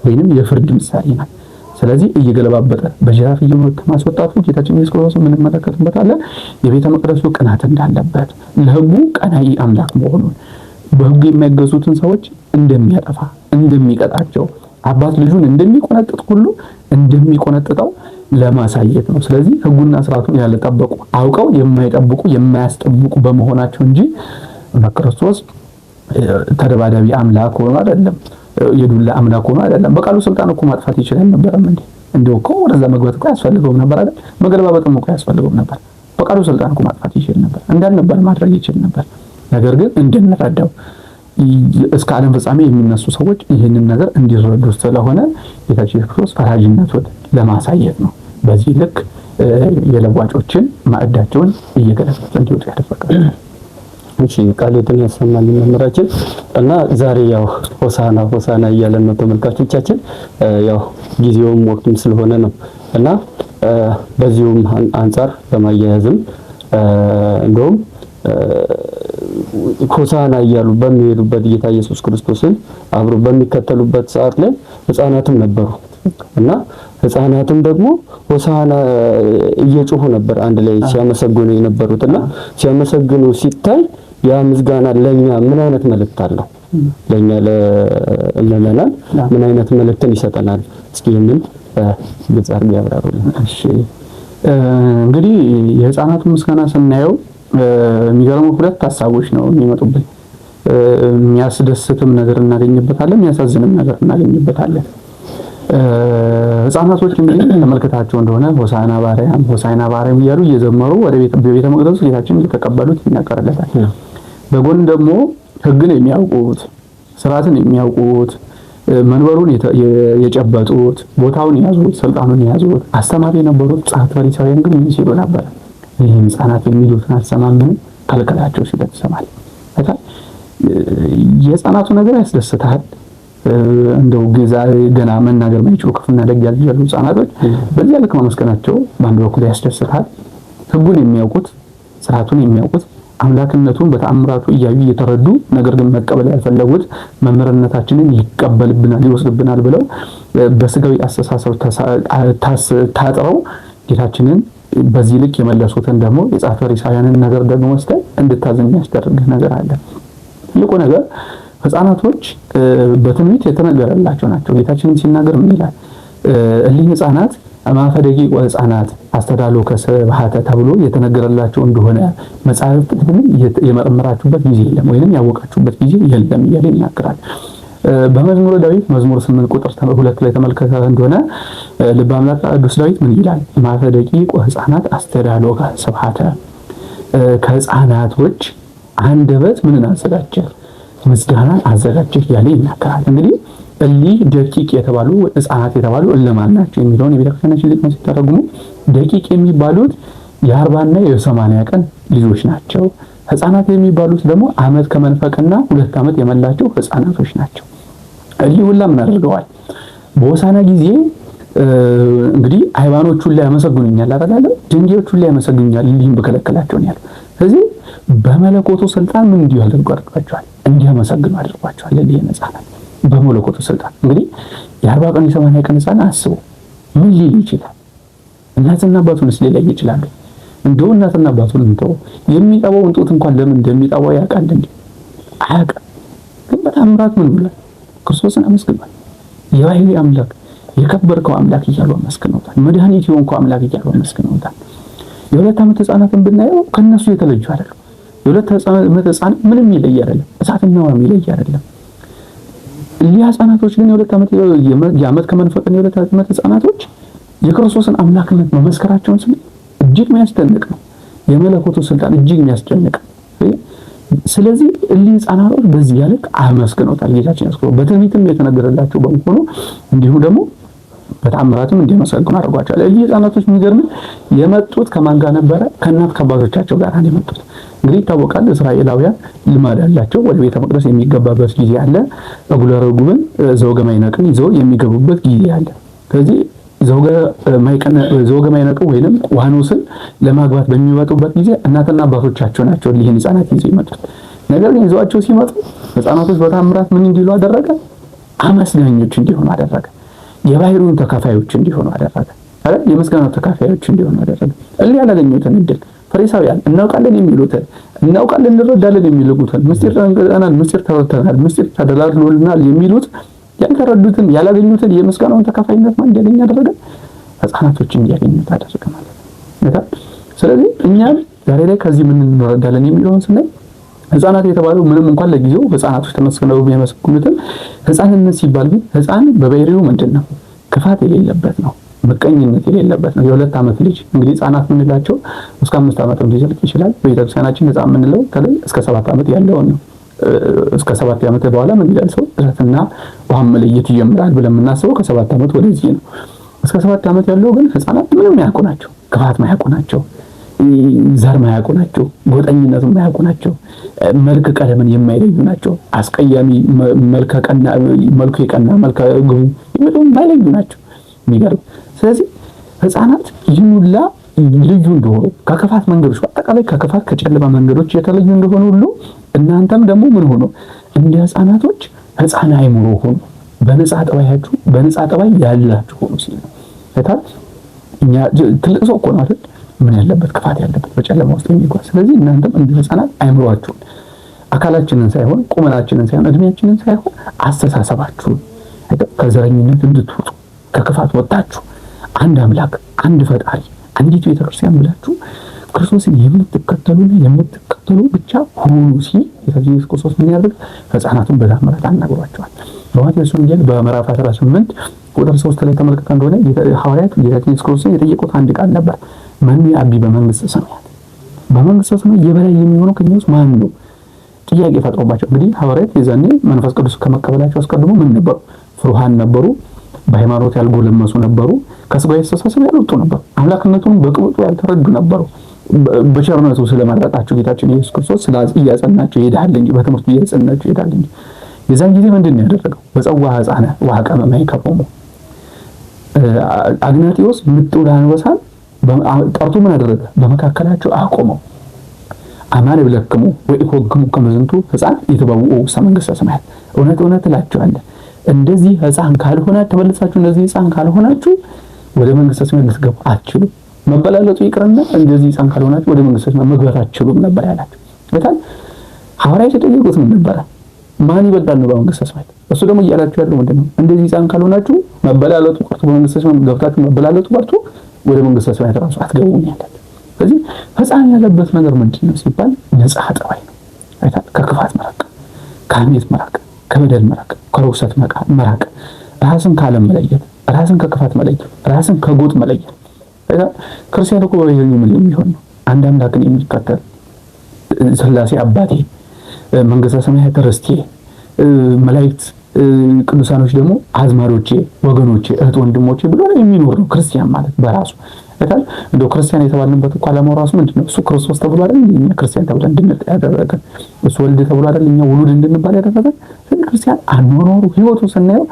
ወይንም የፍርድ ምሳሌ ናት። ስለዚህ እየገለባበጠ በጅራፍ እየመታ ማስወጣቱ ጌታችን ኢየሱስ ክርስቶስ ምን እንመለከትበታለን? የቤተ መቅደሱ ቅናት እንዳለበት፣ ለሕጉ ቀናኢ አምላክ መሆኑን፣ በሕጉ የማይገዙትን ሰዎች እንደሚያጠፋ እንደሚቀጣቸው፣ አባት ልጁን እንደሚቆነጥጥ ሁሉ እንደሚቆነጥጠው ለማሳየት ነው። ስለዚህ ሕጉና ስርዓቱን ያልጠበቁ አውቀው የማይጠብቁ የማያስጠብቁ በመሆናቸው እንጂ በክርስቶስ ተደባዳቢ አምላክ ሆኖ አይደለም፣ የዱላ አምላክ ሆኖ አይደለም። በቃሉ ስልጣን እኮ ማጥፋት ይችላል ነበርም እንዴ? እንደው እኮ ወደዛ መግባት እኮ ያስፈልገው ነበር አይደል? መገለባበጥም እኮ ያስፈልገው ነበር። በቃሉ ስልጣን እኮ ማጥፋት ይችል ነበር፣ እንዳልነበር ማድረግ ይችል ነበር። ነገር ግን እንድንረዳው እስከ ዓለም ፍጻሜ የሚነሱ ሰዎች ይህንን ነገር እንዲረዱ ስለሆነ ጌታችን ኢየሱስ ክርስቶስ ፈራጅነቱን ለማሳየት ነው። በዚህ ልክ የለዋጮችን ማዕዳቸውን እየገለጸ እንዲወጡ ያደረገ። እሺ ቃሉን ያሰማል መምህራችን። እና ዛሬ ያው ሆሳና እያለን ነው ተመልካቾቻችን። ያው ጊዜውም ወቅቱም ስለሆነ ነው እና በዚሁም አንፃር በማያያዝም እንደውም ሆሳና እያሉ በሚሄዱበት ጌታ ኢየሱስ ክርስቶስን አብሮ በሚከተሉበት ሰዓት ላይ ሕፃናትም ነበሩ እና ሕፃናትም ደግሞ ሆሳና እየጮሁ ነበር አንድ ላይ ሲያመሰግኑ የነበሩትና ሲያመሰግኑ ሲታይ ያ ምስጋና ለኛ ምን አይነት መልእክት አለው? ለኛ ለምእመናን ምን አይነት መልእክትን ይሰጠናል? እስኪ ይህንን ግልጽ አድርገው ያብራሩልን። እሺ እንግዲህ የሕፃናቱ ምስጋና ስናየው የሚገርመው ሁለት ሀሳቦች ነው የሚመጡብን። የሚያስደስትም ነገር እናገኝበታለን፣ የሚያሳዝንም ነገር እናገኝበታለን። ሕፃናቶች እንግዲህ ተመልክታቸው እንደሆነ ሆሳዕና በአርያም እያሉ እየዘመሩ ወደ ቤተ መቅደሱ ጌታችን እየተቀበሉት ይናገርለታል። በጎን ደግሞ ሕግን የሚያውቁት ስርዓትን የሚያውቁት መንበሩን የጨበጡት ቦታውን የያዙት ስልጣኑን የያዙት አስተማሪ የነበሩት ጸሐፍት ፈሪሳውያን ግን ምን ሲሉ ነበር? ይህን ሕፃናት የሚሉትን አትሰማምን? ከልክላቸው ሲል ትሰማለህ። የሕፃናቱ ነገር ያስደስታል። እንደው ገና መናገር ማይችሉ ክፉና ደግ ያሉ ሕፃናቶች በዚያ ልክ ማመስገናቸው በአንድ በኩል ያስደስታል። ሕጉን የሚያውቁት ስርዓቱን የሚያውቁት አምላክነቱን በተአምራቱ እያዩ እየተረዱ ነገር ግን መቀበል ያልፈለጉት መምህርነታችንን ይቀበልብናል ይወስድብናል ብለው በስጋዊ አስተሳሰብ ታጥረው ጌታችንን በዚህ ልክ የመለሱትን ደግሞ የጸሐፍት ፈሪሳውያንን ነገር ደግሞ ወስደን እንድታዘን የሚያስደርግህ ነገር አለ። ትልቁ ነገር ሕፃናቶች በትንቢት የተነገረላቸው ናቸው። ጌታችንም ሲናገር ምን ይላል? እሊህ ሕፃናት ማፈ ደቂቅ ወሕፃናት አስተዳሎከ ስብሐተ ተብሎ የተነገረላቸው እንደሆነ መጽሐፍት ግን የመረመራችሁበት ጊዜ የለም ወይንም ያወቃችሁበት ጊዜ የለም እያለ ይናገራል። በመዝሙረ ዳዊት መዝሙር 8 ቁጥር 2 ላይ ተመልከተ እንደሆነ ልበ አምላክ ቅዱስ ዳዊት ምን ይላል? ማፈ ደቂቅ ወሕፃናት አስተዳሎከ ስብሐተ ከሕፃናቶች አንደበት ምንን አዘጋጀ? ምስጋናን አዘጋጀ እያለ ይናገራል። እንግዲህ እሊህ ደቂቅ የተባሉ ሕፃናት የተባሉ እነማን ናቸው የሚለውን የቤተክርስቲያናችን ሊቅ ሲተረጉሙ ደቂቅ የሚባሉት የ40 እና የ80 ቀን ልጆች ናቸው። ሕፃናት የሚባሉት ደግሞ ዓመት ከመንፈቅና 2 ዓመት የመላቸው ሕፃናቶች ናቸው። እሊህ ሁላ ምን አድርገዋል? በሆሳዕና ጊዜ እንግዲህ አይባኖቹን ላይ ያመሰግኑኛል አይደል? ድንጋዮቹን ላይ ያመሰግኑኛል እሊህም በከለከላቸው ነው ያለው። ስለዚህ በመለኮቱ ስልጣን ምን እንዲሁ አድርጓቸዋል? እንዲያመሰግኑ አድርጓቸዋል። እሊህ ሕፃናት በመለኮቱ ስልጣን እንግዲህ የ40 ቀን የ80 ቀን ሕፃን አስቡ ምን ሊል ይችላል? እናትና አባቱንስ ሊለይ ይችላሉ? እንደው እናትና አባቱን እንተው የሚጠባው እንጦት እንኳን ለምን እንደሚጠባው ያውቃል እንዴ? አያውቅም። ግን በታምራት ምን ብሏል? ክርስቶስን አመስግኗል። የባሕርይ አምላክ የከበርከው አምላክ እያሉ አመስግነውታል። መድኃኒት የሆንከው አምላክ እያሉ አመስግነውታል። የ2 ዓመት ሕፃናትን ብናየው ከነሱ የተለዩ አይደለም። የ2 ዓመት ሕፃን ምንም ይለይ አይደለም፣ እሳትና ውሃ ይለይ አይደለም። እሊህ ሕፃናቶች ግን የዓመት ከመንፈቅና የ2 ዓመት ሕፃናቶች የክርስቶስን አምላክነት መመስከራቸውን ስለ እጅግ የሚያስደንቅ ነው። የመለኮቱ ስልጣን እጅግ የሚያስደንቅ። ስለዚህ እሊህ ሕፃናቶች በዚህ ያልክ አመስግነውታል። ጌታችን ያስከው በትንቢትም የተነገረላቸው በመሆኑ እንዲሁ ደግሞ በተአምራትም እንዲመሰግኑ አድርጓቸዋል። እሊህ ሕፃናቶች የሚገርም የመጡት ከማን ጋር ነበረ? ከእናት ከአባቶቻቸው ጋር ነው የመጡት። እንግዲህ ይታወቃል እስራኤላውያን ልማድ አላቸው። ወደ ቤተ መቅደስ የሚገባበት ጊዜ አለ። እጉለ ርግብን ዘወገ ማዕነቅን ይዘው የሚገቡበት ጊዜ አለ። ስለዚህ ዘወገ ማዕነቅን ወይንም ዋኖስን ለማግባት በሚመጡበት ጊዜ እናትና አባቶቻቸው ናቸው እሊህን ሕፃናት ይዘው ይመጡት። ነገር ግን ይዘዋቸው ሲመጡ ሕፃናቶች በተአምራት ምን እንዲሉ አደረገ? አመስጋኞች እንዲሆኑ አደረገ። የባሕርዩን ተካፋዮች እንዲሆኑ አደረገ። አይደል? የምስጋናው ተካፋዮች እንዲሆኑ አደረገ። እሊህ ያላገኙትን እድል ፈሪሳውያን እናውቃለን የሚሉትን እናውቃለን እንረዳለን የሚሉትን ምስጢር ተንገጠናል፣ ምስጢር ተረድተናል፣ ምስጢር ተደላድሎልናል የሚሉት ያልተረዱትን ያላገኙትን የምስጋናውን ተካፋይነት ማን እንዲያገኝ አደረገ? ሕፃናቶች እንዲያገኙት አደረገ ማለት ነው። ስለዚህ እኛም ዛሬ ላይ ከዚህ ምን እንረዳለን የሚለውን ስናይ ሕፃናት የተባለው ምንም እንኳን ለጊዜው ሕፃናቶች ተመስክነው የሚያመስግኑትን ሕፃንነት ሲባል ግን ሕፃን በባሕርዩ ምንድነው? ክፋት የሌለበት ነው። ምቀኝነት የሌለበት ነው። የ2 ዓመት ልጅ እንግዲህ ሕፃናት የምንላቸው እስከ 5 ዓመት ሊዘልቅ ይችላል። በቤተክርስቲያናችን ሕፃን የምንለው ከላይ እስከ 7 ዓመት ያለውን ነው። እስከ 7 ዓመት በኋላ ምን ይላል ሰው? እሳትና ውሃን መለየት ይጀምራል ብለን የምናስበው ከ7 ዓመት ወደዚህ ነው። እስከ 7 ዓመት ያለው ግን ሕፃናት ምንም ማያውቁ ናቸው። ክፋት ማያውቁ ናቸው። ዘር ማያውቁ ናቸው። ጎጠኝነቱን ማያውቁ ናቸው። መልክ ቀለምን የማይለዩ ናቸው። አስቀያሚ መልኩ የቀና መልከ ግቡ የማይለዩ ናቸው። የሚገርም። ስለዚህ ሕፃናት ይህን ሁላ ልዩ እንደሆኑ ከክፋት መንገዶች በአጠቃላይ ከክፋት ከጨለማ መንገዶች የተለዩ እንደሆኑ ሁሉ እናንተም ደግሞ ምን ሆኖ እንደ ሕፃናቶች ሕፃን አይምሮ ሆኖ በነጻ ጠባያችሁ በነጻ ጠባይ ያላችሁ ሆኖ ሲል ነው። እኛ ትልቅ ሰው እኮ ነው አይደል? ምን ያለበት ክፋት ያለበት በጨለማ ውስጥ የሚጓዝ። ስለዚህ እናንተም እንደ ሕፃናት አይምሮአችሁን አካላችንን ሳይሆን ቁመናችንን ሳይሆን እድሜያችንን ሳይሆን አስተሳሰባችሁን ከዘረኝነት እንድትወጡ ከክፋት ወጣችሁ አንድ አምላክ አንድ ፈጣሪ አንዲት ቤተክርስቲያን ብላችሁ ክርስቶስን የምትከተሉ ብቻ ሁኑ ሲል ኢየሱስ ክርስቶስ ምን ያደርግ? ሕፃናቱን በተአምራት አናግሯቸዋል። በማቴዎስ ወንጌል በምዕራፍ 18 ቁጥር 3 ላይ ተመልክተን እንደሆነ ሐዋርያት ጌታችን ኢየሱስ ክርስቶስን የጠየቁት አንድ ቃል ነበር። ማን ያቢ በመንግስተ ሰማያት? በመንግስተ ሰማያት የበላይ የሚሆነው ከኛ ውስጥ ማን ነው? ጥያቄ ፈጥሮባቸው እንግዲህ ሐዋርያት የዛኔ መንፈስ ቅዱስ ከመቀበላቸው አስቀድሞ ምን ነበሩ? ፍሩሃን ነበሩ። በሃይማኖት ያልጎለመሱ ነበሩ። ከስጋዊ አስተሳሰብ ያልወጡ ነበሩ። አምላክነቱን በቅብጡ ያልተረዱ ነበሩ። በቸርነቱ ስለመረጣቸው ጌታችን ኢየሱስ ክርስቶስ እያጸናቸው ይሄዳል እንጂ በትምህርቱ እያጸናቸው ይሄዳል እንጂ። የዛን ጊዜ ምንድን ነው ያደረገው? በጸዋ ሕፃነ ወሐቀመ ማእከሎሙ አግናጢዮስ ምጥውለ አንበሳን ጠርቶ ምን አደረገ? በመካከላቸው አቆመው። አማን ብለክሙ ወኢኮግሙ ከመ ዝንቱ ሕፃን ይትበውኡ ውስተ መንግሥተ ሰማያት። እውነት እውነት እላችኋለሁ እንደዚህ ሕፃን ካልሆናችሁ ተመልሳችሁ እንደዚህ ሕፃን ካልሆናችሁ ወደ መንግሥተ ሰማያት ልትገቡ አትችሉም። መበላለጡ ይቅርና እንደዚህ ሕፃን ካልሆናችሁ ወደ መንግሥተ ሰማያት መግባት አትችሉም ነበር ያላቸው። በጣም ሐዋርያት የጠየቁት ምን ነበረ? ማን ይበልጣል ነው በመንግስተ ሰማያት? እሱ ደግሞ እያላችሁ ያለው ምንድነው? እንደዚህ ሕፃን ካልሆናችሁ መበላለጡ ቀርቶ በመንግስተ ሰማያት ገብታችሁ መበላለጡ ቀርቶ ወደ መንግስተ ሰማያት ራሱ አትገቡም ያለ። ስለዚህ ሕፃን ያለበት ነገር ምንድነው ሲባል ንጽሐ ጠባይ ነው። አይታል ከክፋት መራቅ፣ ከሐሜት መራቅ፣ ከበደል መራቅ፣ ከርኩሰት መራቅ፣ ራስን ከዓለም መለየት፣ ራስን ከክፋት መለየት፣ ራስን ከጎጥ መለየት። ክርስቲያን እኮ በይዘኙ ምን የሚሆን ነው? አንድ አምላክን የሚከተል ሥላሴ አባቴ፣ መንግስተ ሰማያት ርስቴ፣ መላእክት ቅዱሳኖች ደግሞ አዝማዶቼ፣ ወገኖቼ፣ እህት ወንድሞቼ ብሎ የሚኖር ነው ክርስቲያን ማለት በራሱ። አይታል እንደው ክርስቲያን የተባልንበት እኮ ዓላማው ራሱ ምንድነው? እሱ ክርስቶስ ተብሎ አይደል እኛ ክርስቲያን ተብለን እንድንጠራ ያደረገን? እሱ ወልድ ተብሎ አይደል እኛ ውሉድ እንድንባል ያደረገን? ስለዚህ ክርስቲያን አኗኗሩ ህይወቱ ስናየው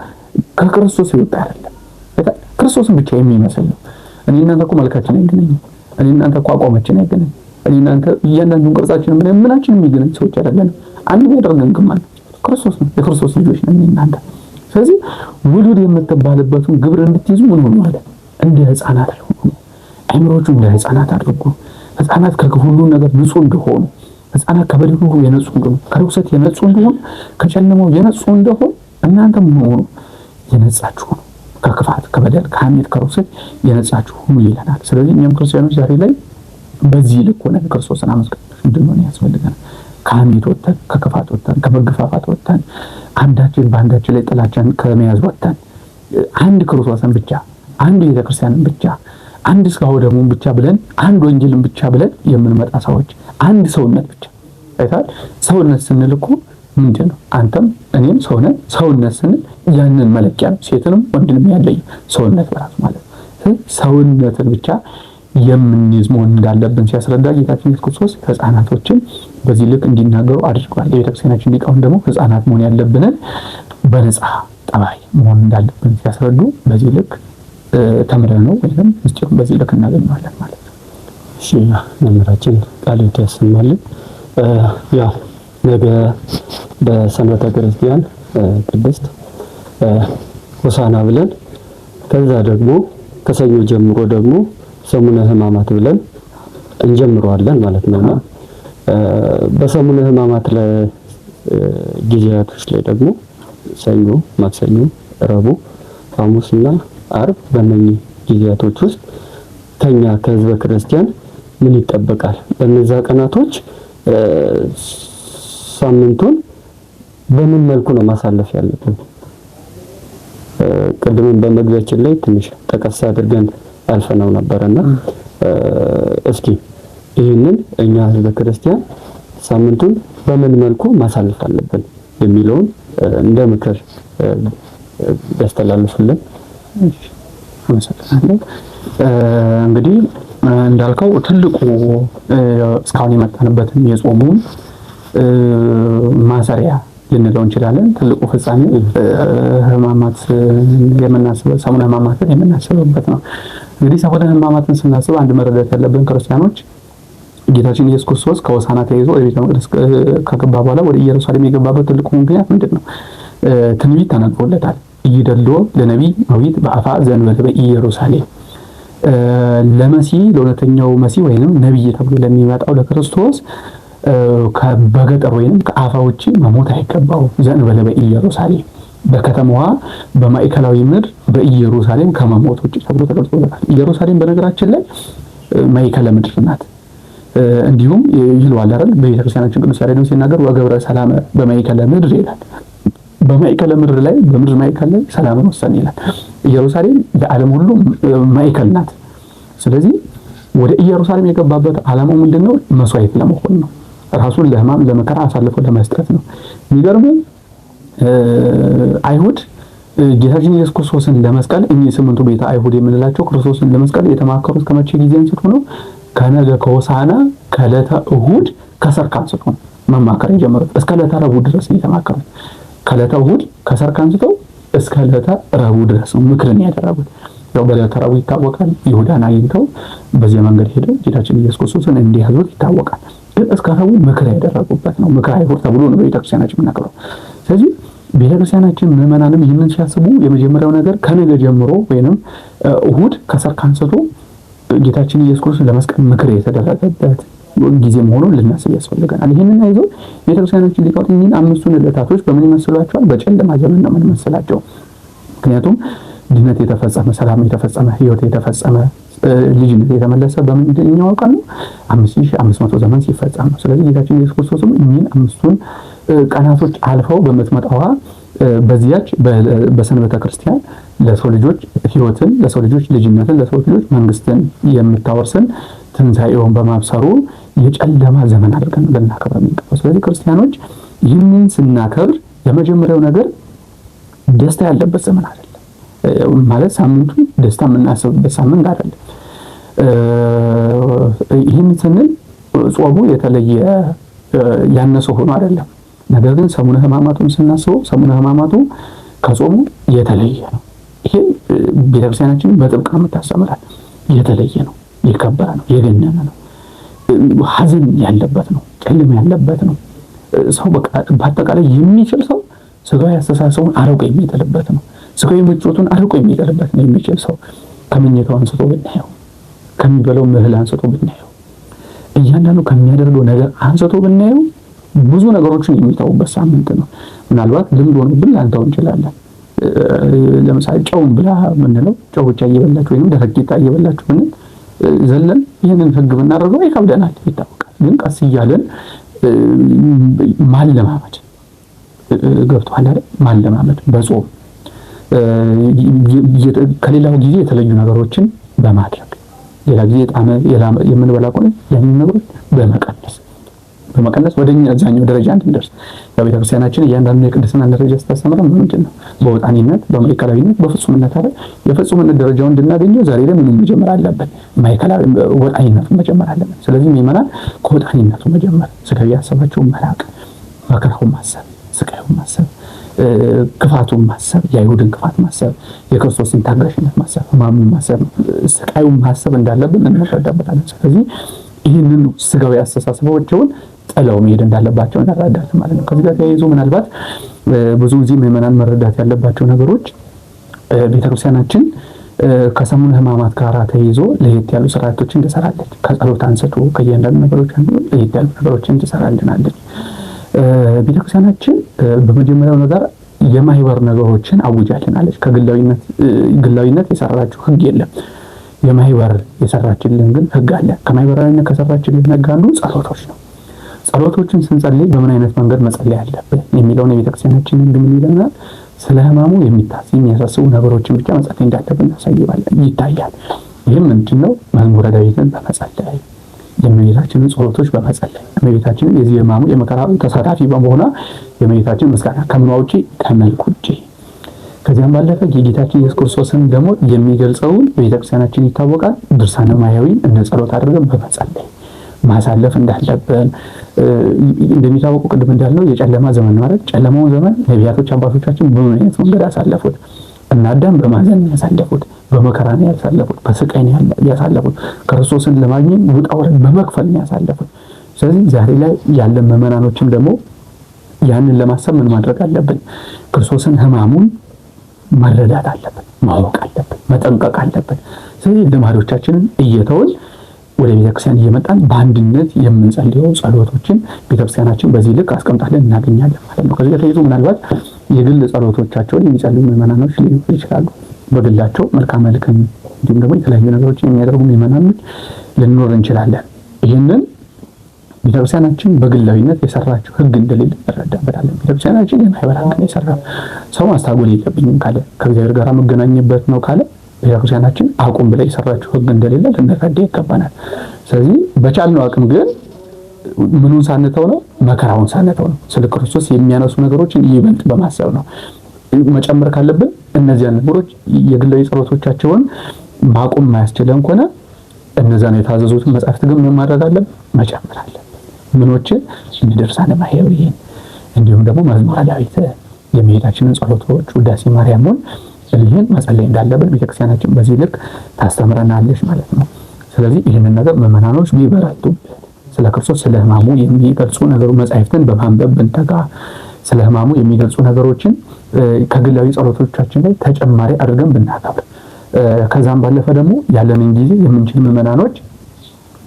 ከክርስቶስ ይወጣ አይደለም። አይታል ክርስቶስን ብቻ የሚመስል ነው። እኔ እናንተ እኮ መልካችን አይገናኝም። እኔ እናንተ እኮ አቋማችን አይገናኝም። እኔ እናንተ እያንዳንዱን ቅርጻችን ምናችን የሚገናኝ ሰዎች አይደለንም። አንድ ያደርገን ግን ማለት ክርስቶስ ነው። የክርስቶስ ልጆች ነን እናንተ። ስለዚህ ውሉድ የምትባልበትን ግብር እንድትይዙ ምን ሆነ ማለት እንደ ህፃናት አይሆኑ። አይምሮቹን እንደ ህፃናት አድርጉ። ህፃናት ከሁሉ ነገር ንጹህ እንደሆኑ፣ ህፃናት ከበደል ሁሉ የነጹ እንደሆኑ፣ ከርኩሰት የነጹ እንደሆኑ፣ ከጨለማው የነጹ እንደሆኑ እናንተም ሆኑ የነጻችሁ ነው። ከክፋት ከበደል ከሐሜት ከርኩሰት የነጻችሁ ሁኑ ይለናል። ስለዚህ እኛም ክርስቲያኖች ዛሬ ላይ በዚህ ልክ ሆነን ክርስቶስን አመስግነን እንድንሆን ያስፈልገናል። ከሐሜት ወጥተን፣ ከክፋት ወጥተን፣ ከመገፋፋት ወጥተን፣ አንዳችን በአንዳችን ላይ ጥላቻን ከመያዝ ወጥተን አንድ ክርስቶስን ብቻ፣ አንድ ቤተክርስቲያንን ብቻ፣ አንድ ስጋው ደሙን ብቻ ብለን፣ አንድ ወንጌልን ብቻ ብለን የምንመጣ ሰዎች፣ አንድ ሰውነት ብቻ አይታል። ሰውነት ስንል እኮ ምንድን ነው? አንተም እኔም ሰውነት። ሰውነት ስንል ያንን መለኪያ ነው። ሴትንም ወንድንም ያለይ ሰውነት በራሱ ማለት ነው። ሰውነትን ብቻ የምንይዝ መሆን እንዳለብን ሲያስረዳ ጌታችን ኢየሱስ ክርስቶስ ህፃናቶችን በዚህ ልክ እንዲናገሩ አድርጓል። የቤተክርስቲያናችን ሊቃውንት ደግሞ ህፃናት መሆን ያለብንን በነጻ ጠባይ መሆን እንዳለብን ሲያስረዱ በዚህ ልክ ተምረን ነው ወይም ምስጢሩን በዚህ ልክ እናገኘዋለን ማለት ነው። እሺ መምህራችን ቃል ያሰማልን። ያው ነገ በሰንበተ ክርስቲያን ቅድስት ሆሳዕና ብለን ከዛ ደግሞ ከሰኞ ጀምሮ ደግሞ ሰሙነ ሕማማት ብለን እንጀምረዋለን ማለት ነው። በሰሙነ ሕማማት ላይ ጊዜያቶች ላይ ደግሞ ሰኞ፣ ማክሰኞ፣ ረቡዕ፣ ሐሙስና ዓርብ በእነኚህ ጊዜያቶች ውስጥ ከኛ ከህዝበ ክርስቲያን ምን ይጠበቃል? በእነዛ ቀናቶች ሳምንቱን በምን መልኩ ነው ማሳለፍ ያለብን? ቅድምም በመግቢያችን ላይ ትንሽ ጠቀስ አድርገን አልፈናው ነበርና እስኪ ይህንን እኛ ህዝበ ክርስቲያን ሳምንቱን በምን መልኩ ማሳለፍ አለብን የሚለውን እንደ ምክር ያስተላልፉልን። አመሰግናለሁ። እንግዲህ እንዳልከው ትልቁ እስካሁን የመጣንበትን የጾሙን ማሰሪያ ልንለው እንችላለን። ትልቁ ፍጻሜ ሕማማት የምናስበው ሰሙነ ሕማማትን የምናስበበት ነው። እንግዲህ ሰሙነ ሕማማትን ስናስብ አንድ መረዳት ያለብን ክርስቲያኖች ጌታችን ኢየሱስ ክርስቶስ ከሆሳዕና ተይዞ ወደ ቤተ መቅደስ ከገባ በኋላ ወደ ኢየሩሳሌም የገባበት ትልቁ ምክንያት ምንድነው? ትንቢት ተነግሮለታል። ይደልዎ ለነቢይ መዊት በአፋ ዘእንበለ በኢየሩሳሌም ለመሲህ ለእውነተኛው መሲህ ወይንም ነቢይ ተብሎ ለሚመጣው ለክርስቶስ በገጠር ወይንም ከአፋ ውጪ መሞት አይገባው። ዘእንበለ በኢየሩሳሌም በከተማዋ በማዕከላዊ ምድር በኢየሩሳሌም ከመሞት ውጪ ተብሎ ተገልጾለታል። ኢየሩሳሌም በነገራችን ላይ ማዕከለ ምድር ናት። እንዲሁም ይሏል አይደል በቤተክርስቲያናችን ቅዱስ ያሬድ ሲናገር ወገብረ ሰላም በማዕከለ ምድር ይላል። በማዕከለ ምድር ላይ በምድር ማዕከል ላይ ሰላምን ወሰነ ይላል። ኢየሩሳሌም ለዓለም ሁሉ ማዕከል ናት። ስለዚህ ወደ ኢየሩሳሌም የገባበት ዓላማው ምንድነው? መስዋዕት ለመሆን ነው። ራሱን ለሕማም ለመከራ አሳልፎ ለመስጠት ነው። የሚገርመው አይሁድ ጌታችን ኢየሱስ ክርስቶስን ለመስቀል እኚህ ስምንቱ ቤተ አይሁድ የምንላቸው ክርስቶስን ለመስቀል የተማከሩት ከመቼ ጊዜ አንስቶ ነው? ከነገ ከሆሳዕና ከዕለተ እሁድ ከሰርክ አንስቶ መማከር የጀመሩት እስከ ዕለተ ረቡዕ ድረስ የተማከሩት። ከዕለተ እሁድ ከሰርክ አንስተው እስከ ዕለተ ረቡዕ ድረስ ምክርን ያደረጉት። ያው በዕለተ ረቡዕ ይታወቃል። ይሁዳን አግኝተው በዚህ መንገድ ሄደው ጌታችን ኢየሱስ ክርስቶስን እንዲያዙት ይታወቃል። ግን እስከ ረቡዕ ምክር ያደረጉበት ነው። ምክር አይሁድ ተብሎ ነው ቤተክርስቲያናችን የምናከብረው። ስለዚህ ቤተክርስቲያናችን ምዕመናንም ይህንን ሲያስቡ የመጀመሪያው ነገር ከነገ ጀምሮ ወይንም እሁድ ከሰርክ አንስቶ ጌታችን ኢየሱስ ክርስቶስ ለመስቀል ምክር የተደረገበት ጊዜ መሆኑን ልናስብ ያስፈልገናል። ይህንን አይዞ ቤተክርስቲያናችን ሊቃውንት ይህን 5ቱን ዕለታቶች በምን ይመስሏቸዋል? በጨለማ ዘመን ነው የምንመስላቸው። ምክንያቱም ድነት የተፈጸመ፣ ሰላም የተፈጸመ፣ ሕይወት የተፈጸመ፣ ልጅነት የተመለሰ በምንድነው ቀን ነው? 5500 ዘመን ሲፈጸም ነው። ስለዚህ ጌታችን ኢየሱስ ክርስቶስም እኚህን 5ቱን ቀናቶች አልፈው በምትመጣዋ በዚያች በሰንበተ ክርስቲያን ለሰው ልጆች ሕይወትን፣ ለሰው ልጆች ልጅነትን፣ ለሰው ልጆች መንግስትን የምታወርስን ትንሣኤውን በማብሰሩ የጨለማ ዘመን አድርገን ልናከብር የሚገባው። ስለዚህ ክርስቲያኖች ይህንን ስናከብር የመጀመሪያው ነገር ደስታ ያለበት ዘመን አይደለም ማለት ሳምንቱ ደስታ የምናስብበት ሳምንት አይደለም። ይህን ስንል ጾሙ የተለየ ያነሰ ሆኖ አይደለም። ነገር ግን ሰሙነ ሕማማቱን ስናስበው ሰሙነ ሕማማቱ ከጾሙ የተለየ ነው። ይሄ ቤተክርስቲያናችን በጥብቅ ነው የምታስተምራል። የተለየ ነው፣ የከበረ ነው፣ የገነነ ነው፣ ሐዘን ያለበት ነው፣ ጨለማ ያለበት ነው። ሰው በአጠቃላይ የሚችል ሰው ስጋዊ አስተሳሰቡን አርቆ የሚጥልበት ነው። ስጋዊ ምቾቱን አርቆ የሚጥልበት ነው የሚችል ሰው ከመኝታው አንስቶ ብናየው፣ ከሚበላው እህል አንስቶ ብናየው፣ እያንዳንዱ ከሚያደርገው ነገር አንስቶ ብናየው ብዙ ነገሮችን የሚተውበት ሳምንት ነው። ምናልባት ልምድ ሆኖብን ላንተው እንችላለን። ለምሳሌ ጨውን ብላ ምንለው ጨው ብቻ እየበላችሁ ወይንም ደረቅ ቂጣ እየበላችሁ ምን ዘለን ይህንን ህግ ብናደርገው ይከብደናል፣ ይታወቃል። ግን ቀስ እያለን ማለማመድ ገብቷል አይደል? ማለማመድ በጾም ከሌላው ጊዜ የተለዩ ነገሮችን በማድረግ ሌላ ጊዜ ጣመ የምንበላ ከሆነ ያንን ነገሮች በመቀነስ ወደኛ እዛኛው ደረጃ እንድንደርስ ቤተክርስቲያናችን እያንዳንዱ የቅድስና ደረጃ ስታስተምረን ምንድን ነው? በወጣኒነት፣ በማዕከላዊነት፣ በፍጹምነት አይደል? የፍጹምነት ደረጃውን እንድናገኘው ዛሬ ላይ ምንም መጀመር አለብን? ማዕከላዊ ወጣኒነቱን መጀመር አለብን። ስለዚህ ምእመናን ከወጣኒነቱ መጀመር፣ ስጋዊ ያሰባቸውን መራቅ፣ መከራውን ማሰብ፣ ስቃዩን ማሰብ፣ ክፋቱን ማሰብ፣ የአይሁድን ክፋት ማሰብ፣ የክርስቶስን ታጋሽነት ማሰብ፣ ሕማሙን ማሰብ፣ ስቃዩን ማሰብ እንዳለብን እንረዳበታለን። ስለዚህ ይህንን ስጋዊ አስተሳሰባቸውን ጥለው መሄድ እንዳለባቸው እንረዳለን ማለት ነው። ከዚህ ጋር ተያይዞ ምናልባት ብዙ ጊዜ ምእመናን መረዳት ያለባቸው ነገሮች ቤተክርስቲያናችን ከሰሙነ ሕማማት ጋር ተያይዞ ለየት ያሉ ስርዓቶችን ትሰራለች። ከጸሎት አንስቶ ከእያንዳንዱ ነገሮች አንዱ ለየት ያሉ ነገሮችን ትሰራልናለች። ቤተክርስቲያናችን በመጀመሪያው ነገር የማህበር ነገሮችን አውጃልናለች። ከግላዊነት የሰራችው ህግ የለም። የማህበር የሰራችልን ግን ህግ አለ። ከማህበራዊነት ከሰራችልን ህግ አንዱ ጸሎቶች ነው። ጸሎቶችን ስንጸልይ በምን አይነት መንገድ መጸለይ አለብን የሚለውን የቤተክርስቲያናችን ህግ ምን ይለናል? ስለ ሕማሙ የሚያሳስቡ ነገሮችን ብቻ መጸለይ እንዳለብን ይታያል። ይህም ምንድነው? መዝሙረ ዳዊትን በመጸለይ የእመቤታችንን ጸሎቶች በመጸለይ እመቤታችንን የዚህ ሕማሙ የመከራው ተሳታፊ በመሆኗ የእመቤታችን ምስጋና ከምኗ ውጪ ከመልክ ውጪ ከዚያም ባለፈ የጌታችን ኢየሱስ ክርስቶስን ደግሞ የሚገልጸውን ቤተክርስቲያናችን ይታወቃል። ድርሳነ ማያዊን እንደ ጸሎት አድርገን በመጸለይ ማሳለፍ እንዳለብን እንደሚታወቁ ቅድም እንዳልነው የጨለማ ዘመን ማለት ጨለማውን ዘመን ነቢያቶች አባቶቻችን በምን አይነት መንገድ ያሳለፉት? እና አዳም በማዘን ያሳለፉት፣ በመከራ ነው ያሳለፉት፣ በስቃይ ነው ያሳለፉት፣ ክርስቶስን ለማግኘት ውጣ ውረድ በመክፈል ነው ያሳለፉት። ስለዚህ ዛሬ ላይ ያለ ምዕመናኖችም ደግሞ ያንን ለማሰብ ምን ማድረግ አለብን? ክርስቶስን ሕማሙን መረዳት አለብን፣ ማወቅ አለብን፣ መጠንቀቅ አለብን። ስለዚህ ልማዶቻችንን እየተውን ወደ ቤተክርስቲያን እየመጣን በአንድነት የምንጸልየው ጸሎቶችን ቤተክርስቲያናችን በዚህ ልክ አስቀምጣለን እናገኛለን ማለት ነው። ከዚህ ጋር ተያይዞ ምናልባት የግል ጸሎቶቻቸውን የሚጸልዩ ምዕመናኖች ሊኖሩ ይችላሉ። በግላቸው መልካም መልክም እንዲሁም ደግሞ የተለያዩ ነገሮችን የሚያደርጉ ምዕመናኖች ልንኖር እንችላለን። ይህንን ቤተክርስቲያናችን በግላዊነት የሰራችው ህግ እንደሌለ እንረዳበታለን። ቤተክርስቲያናችን የማህበር ህግ ነው የሰራው። ሰው ማስታጎል የለብኝም ካለ ከእግዚአብሔር ጋር መገናኘበት ነው ካለ ቤተክርስቲያናችን አቁም ብላ የሰራችው ህግ እንደሌለ ልንረዳ ይገባናል። ስለዚህ በቻልነው አቅም ግን ምኑን ሳንተው ነው? መከራውን ሳንተው ነው። ስለ ክርስቶስ የሚያነሱ ነገሮችን ይበልጥ በማሰብ ነው። መጨመር ካለብን እነዚያን ነገሮች የግላዊ ጸሎቶቻቸውን ማቆም ማያስችለን ከሆነ እነዛን የታዘዙትን መጻሕፍት ግን ምን ማድረግ አለብን? መጨመር አለብን። ምኖችን ድርሳነ ማያዊን እንዲሁም ደግሞ መዝሙረ ዳዊት የእመቤታችንን ጸሎቶች ውዳሴ ማርያምን ይህን መጸለይ እንዳለብን ቤተክርስቲያናችን በዚህ ልክ ታስተምረናለች ማለት ነው። ስለዚህ ይህንን ነገር ምዕመናኖች ቢበረቱበት ስለ ክርስቶስ ስለ ሕማሙ የሚገልጹ ነገሮች መጻሕፍትን በማንበብ ብንተጋ ስለ ሕማሙ የሚገልጹ ነገሮችን ከግላዊ ጸሎቶቻችን ላይ ተጨማሪ አድርገን ብናከብር ከዛም ባለፈ ደግሞ ያለንን ጊዜ የምንችል ምዕመናኖች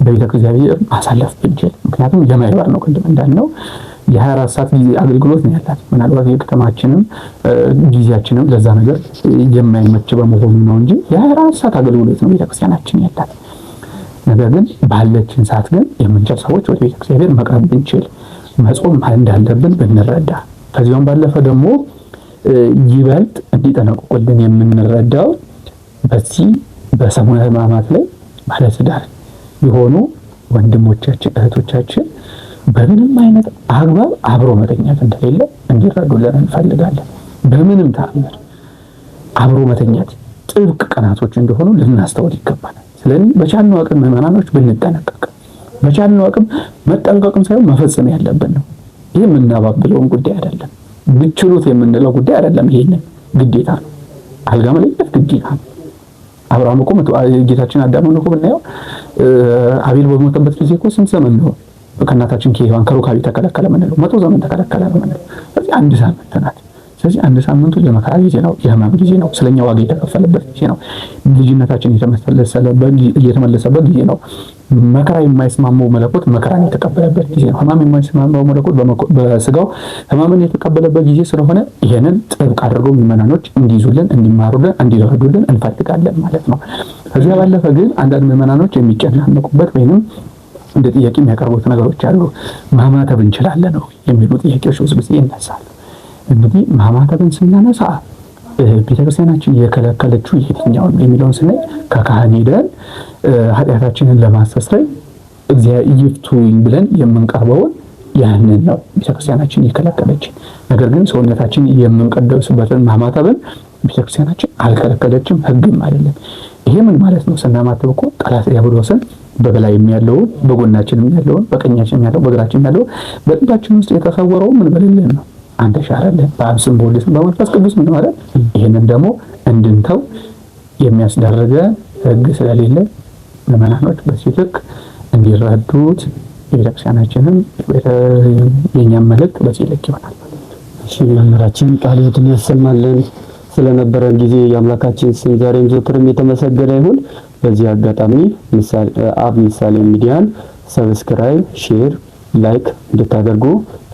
በቤተ እግዚአብሔር ማሳለፍ ብንችል፣ ምክንያቱም የማይባል ነው ቅድም እንዳልነው የ24 ሰዓት ጊዜ አገልግሎት ነው ያላት። ምናልባት የከተማችንም ጊዜያችንም ለዛ ነገር የማይመች በመሆኑ ነው እንጂ የ24 ሰዓት አገልግሎት ነው ቤተክርስቲያናችን ያላት። ነገር ግን ባለችን ሰዓት ግን የምንችል ሰዎች ወደ ቤተ እግዚአብሔር መቅረብ ብንችል፣ መጾም እንዳለብን ብንረዳ፣ ከዚያም ባለፈ ደግሞ ይበልጥ እንዲጠነቀቁልን የምንረዳው በዚህ በሰሙነ ሕማማት ላይ ባለትዳር የሆኑ ወንድሞቻችን እህቶቻችን በምንም አይነት አግባብ አብሮ መተኛት እንደሌለ እንዲረዱልን እንፈልጋለን። በምንም ተአምር አብሮ መተኛት ጥብቅ ቀናቶች እንደሆኑ ልናስተውል ይገባናል። ስለዚህ በቻልነው አቅም ምዕመናኖች ብንጠነቀቅ፣ በቻልነው አቅም መጠንቀቅም ሳይሆን መፈጸም ያለብን ነው። ይህ የምናባብለውን ጉዳይ አይደለም፣ ብችሉት የምንለው ጉዳይ አይደለም። ይሄንን ግዴታ ነው። አልጋ መለየት ግዴታ ነው። አብርሃም እኮ ጌታችን አዳምን እኮ ብናየው አቤል በሞተበት ጊዜ እኮ ስንት ዘመን ነው ከእናታችን ከሔዋን ከሩካቤ ተከለከለ ምንለው? 100 ዘመን ተከለከለ ነው ምንለው። ስለዚህ 1 ሳምንት ናት። ስለዚህ 1 ሳምንቱ የመከራ ጊዜ ነው፣ የሕማም ጊዜ ነው፣ ስለኛ ዋጋ የተከፈለበት ጊዜ ነው። ልጅነታችን የተመለሰበት ጊዜ ነው። መከራ የማይስማማው መለኮት መከራን የተቀበለበት ጊዜ ነው። ሕማም የማይስማማው መለኮት በስጋው ሕማምን የተቀበለበት ጊዜ ስለሆነ ይሄንን ጥብቅ አድርገው ምዕመናኖች እንዲይዙልን፣ እንዲማሩልን፣ እንዲረዱልን እንፈልጋለን ማለት ነው። ከዚያ ባለፈ ግን አንዳንድ ምዕመናኖች የሚጨናነቁበት ወይንም እንደ ጥያቄ የሚያቀርቡት ነገሮች አሉ። ማማተብ እንችላለን ነው የሚሉ ጥያቄዎች ብዙ ጊዜ ይነሳሉ። እንግዲህ ማማተብን ስናነሳ ቤተክርስቲያናችን የከለከለችው የትኛውን የሚለውን ስናይ ከካህን ሄደን ኃጢአታችንን ለማስተስረይ እግዚአብሔር ይፍቱኝ ብለን የምንቀርበውን ያንን ነው ቤተክርስቲያናችን የከለከለችን። ነገር ግን ሰውነታችን የምንቀደስበትን ማማተብን ቤተክርስቲያናችን አልከለከለችም፣ ሕግም አይደለም። ይሄ ምን ማለት ነው? ስናማተብ እኮ ጠላት ዲያብሎስን በበላይም ያለውን በጎናችንም ያለውን በቀኛችንም ያለውን በግራችንም ያለውን በልባችን ውስጥ የተሰወረው ምን በሌለን ነው አንተ ሻረልን በአብ ስም በወልድ ስም በመንፈስ ቅዱስ ምን ማለት። ይሄንን ደግሞ እንድንተው የሚያስደርገ ሕግ ስለሌለ ምዕመናኖች በዚህ ልክ እንዲረዱት የቤተክርስቲያናችንም የኛም መልእክት በዚህ ልክ ይሆናል። እሺ መምህራችን ቃለ ሕይወትን ያሰማልን። ስለነበረን ጊዜ የአምላካችን ስም ዛሬም ዘወትርም የተመሰገነ ይሁን። በዚህ አጋጣሚ አብ ምሳሌ ሚዲያን ሰብስክራይብ፣ ሼር፣ ላይክ እንድታደርጉ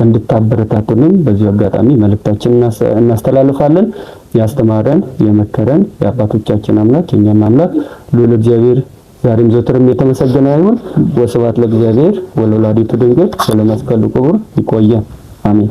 እንድታበረታቱንም በዚህ አጋጣሚ መልእክታችን እናስተላልፋለን። ያስተማረን የመከረን የአባቶቻችን አምላክ የኛም አምላክ ልዑል እግዚአብሔር ዛሬም ዘወትርም የተመሰገነ ይሁን። ወስብሐት ለእግዚአብሔር ወለወላዲቱ ድንግል ወለመስቀሉ ክቡር። ይቆየን። አሜን።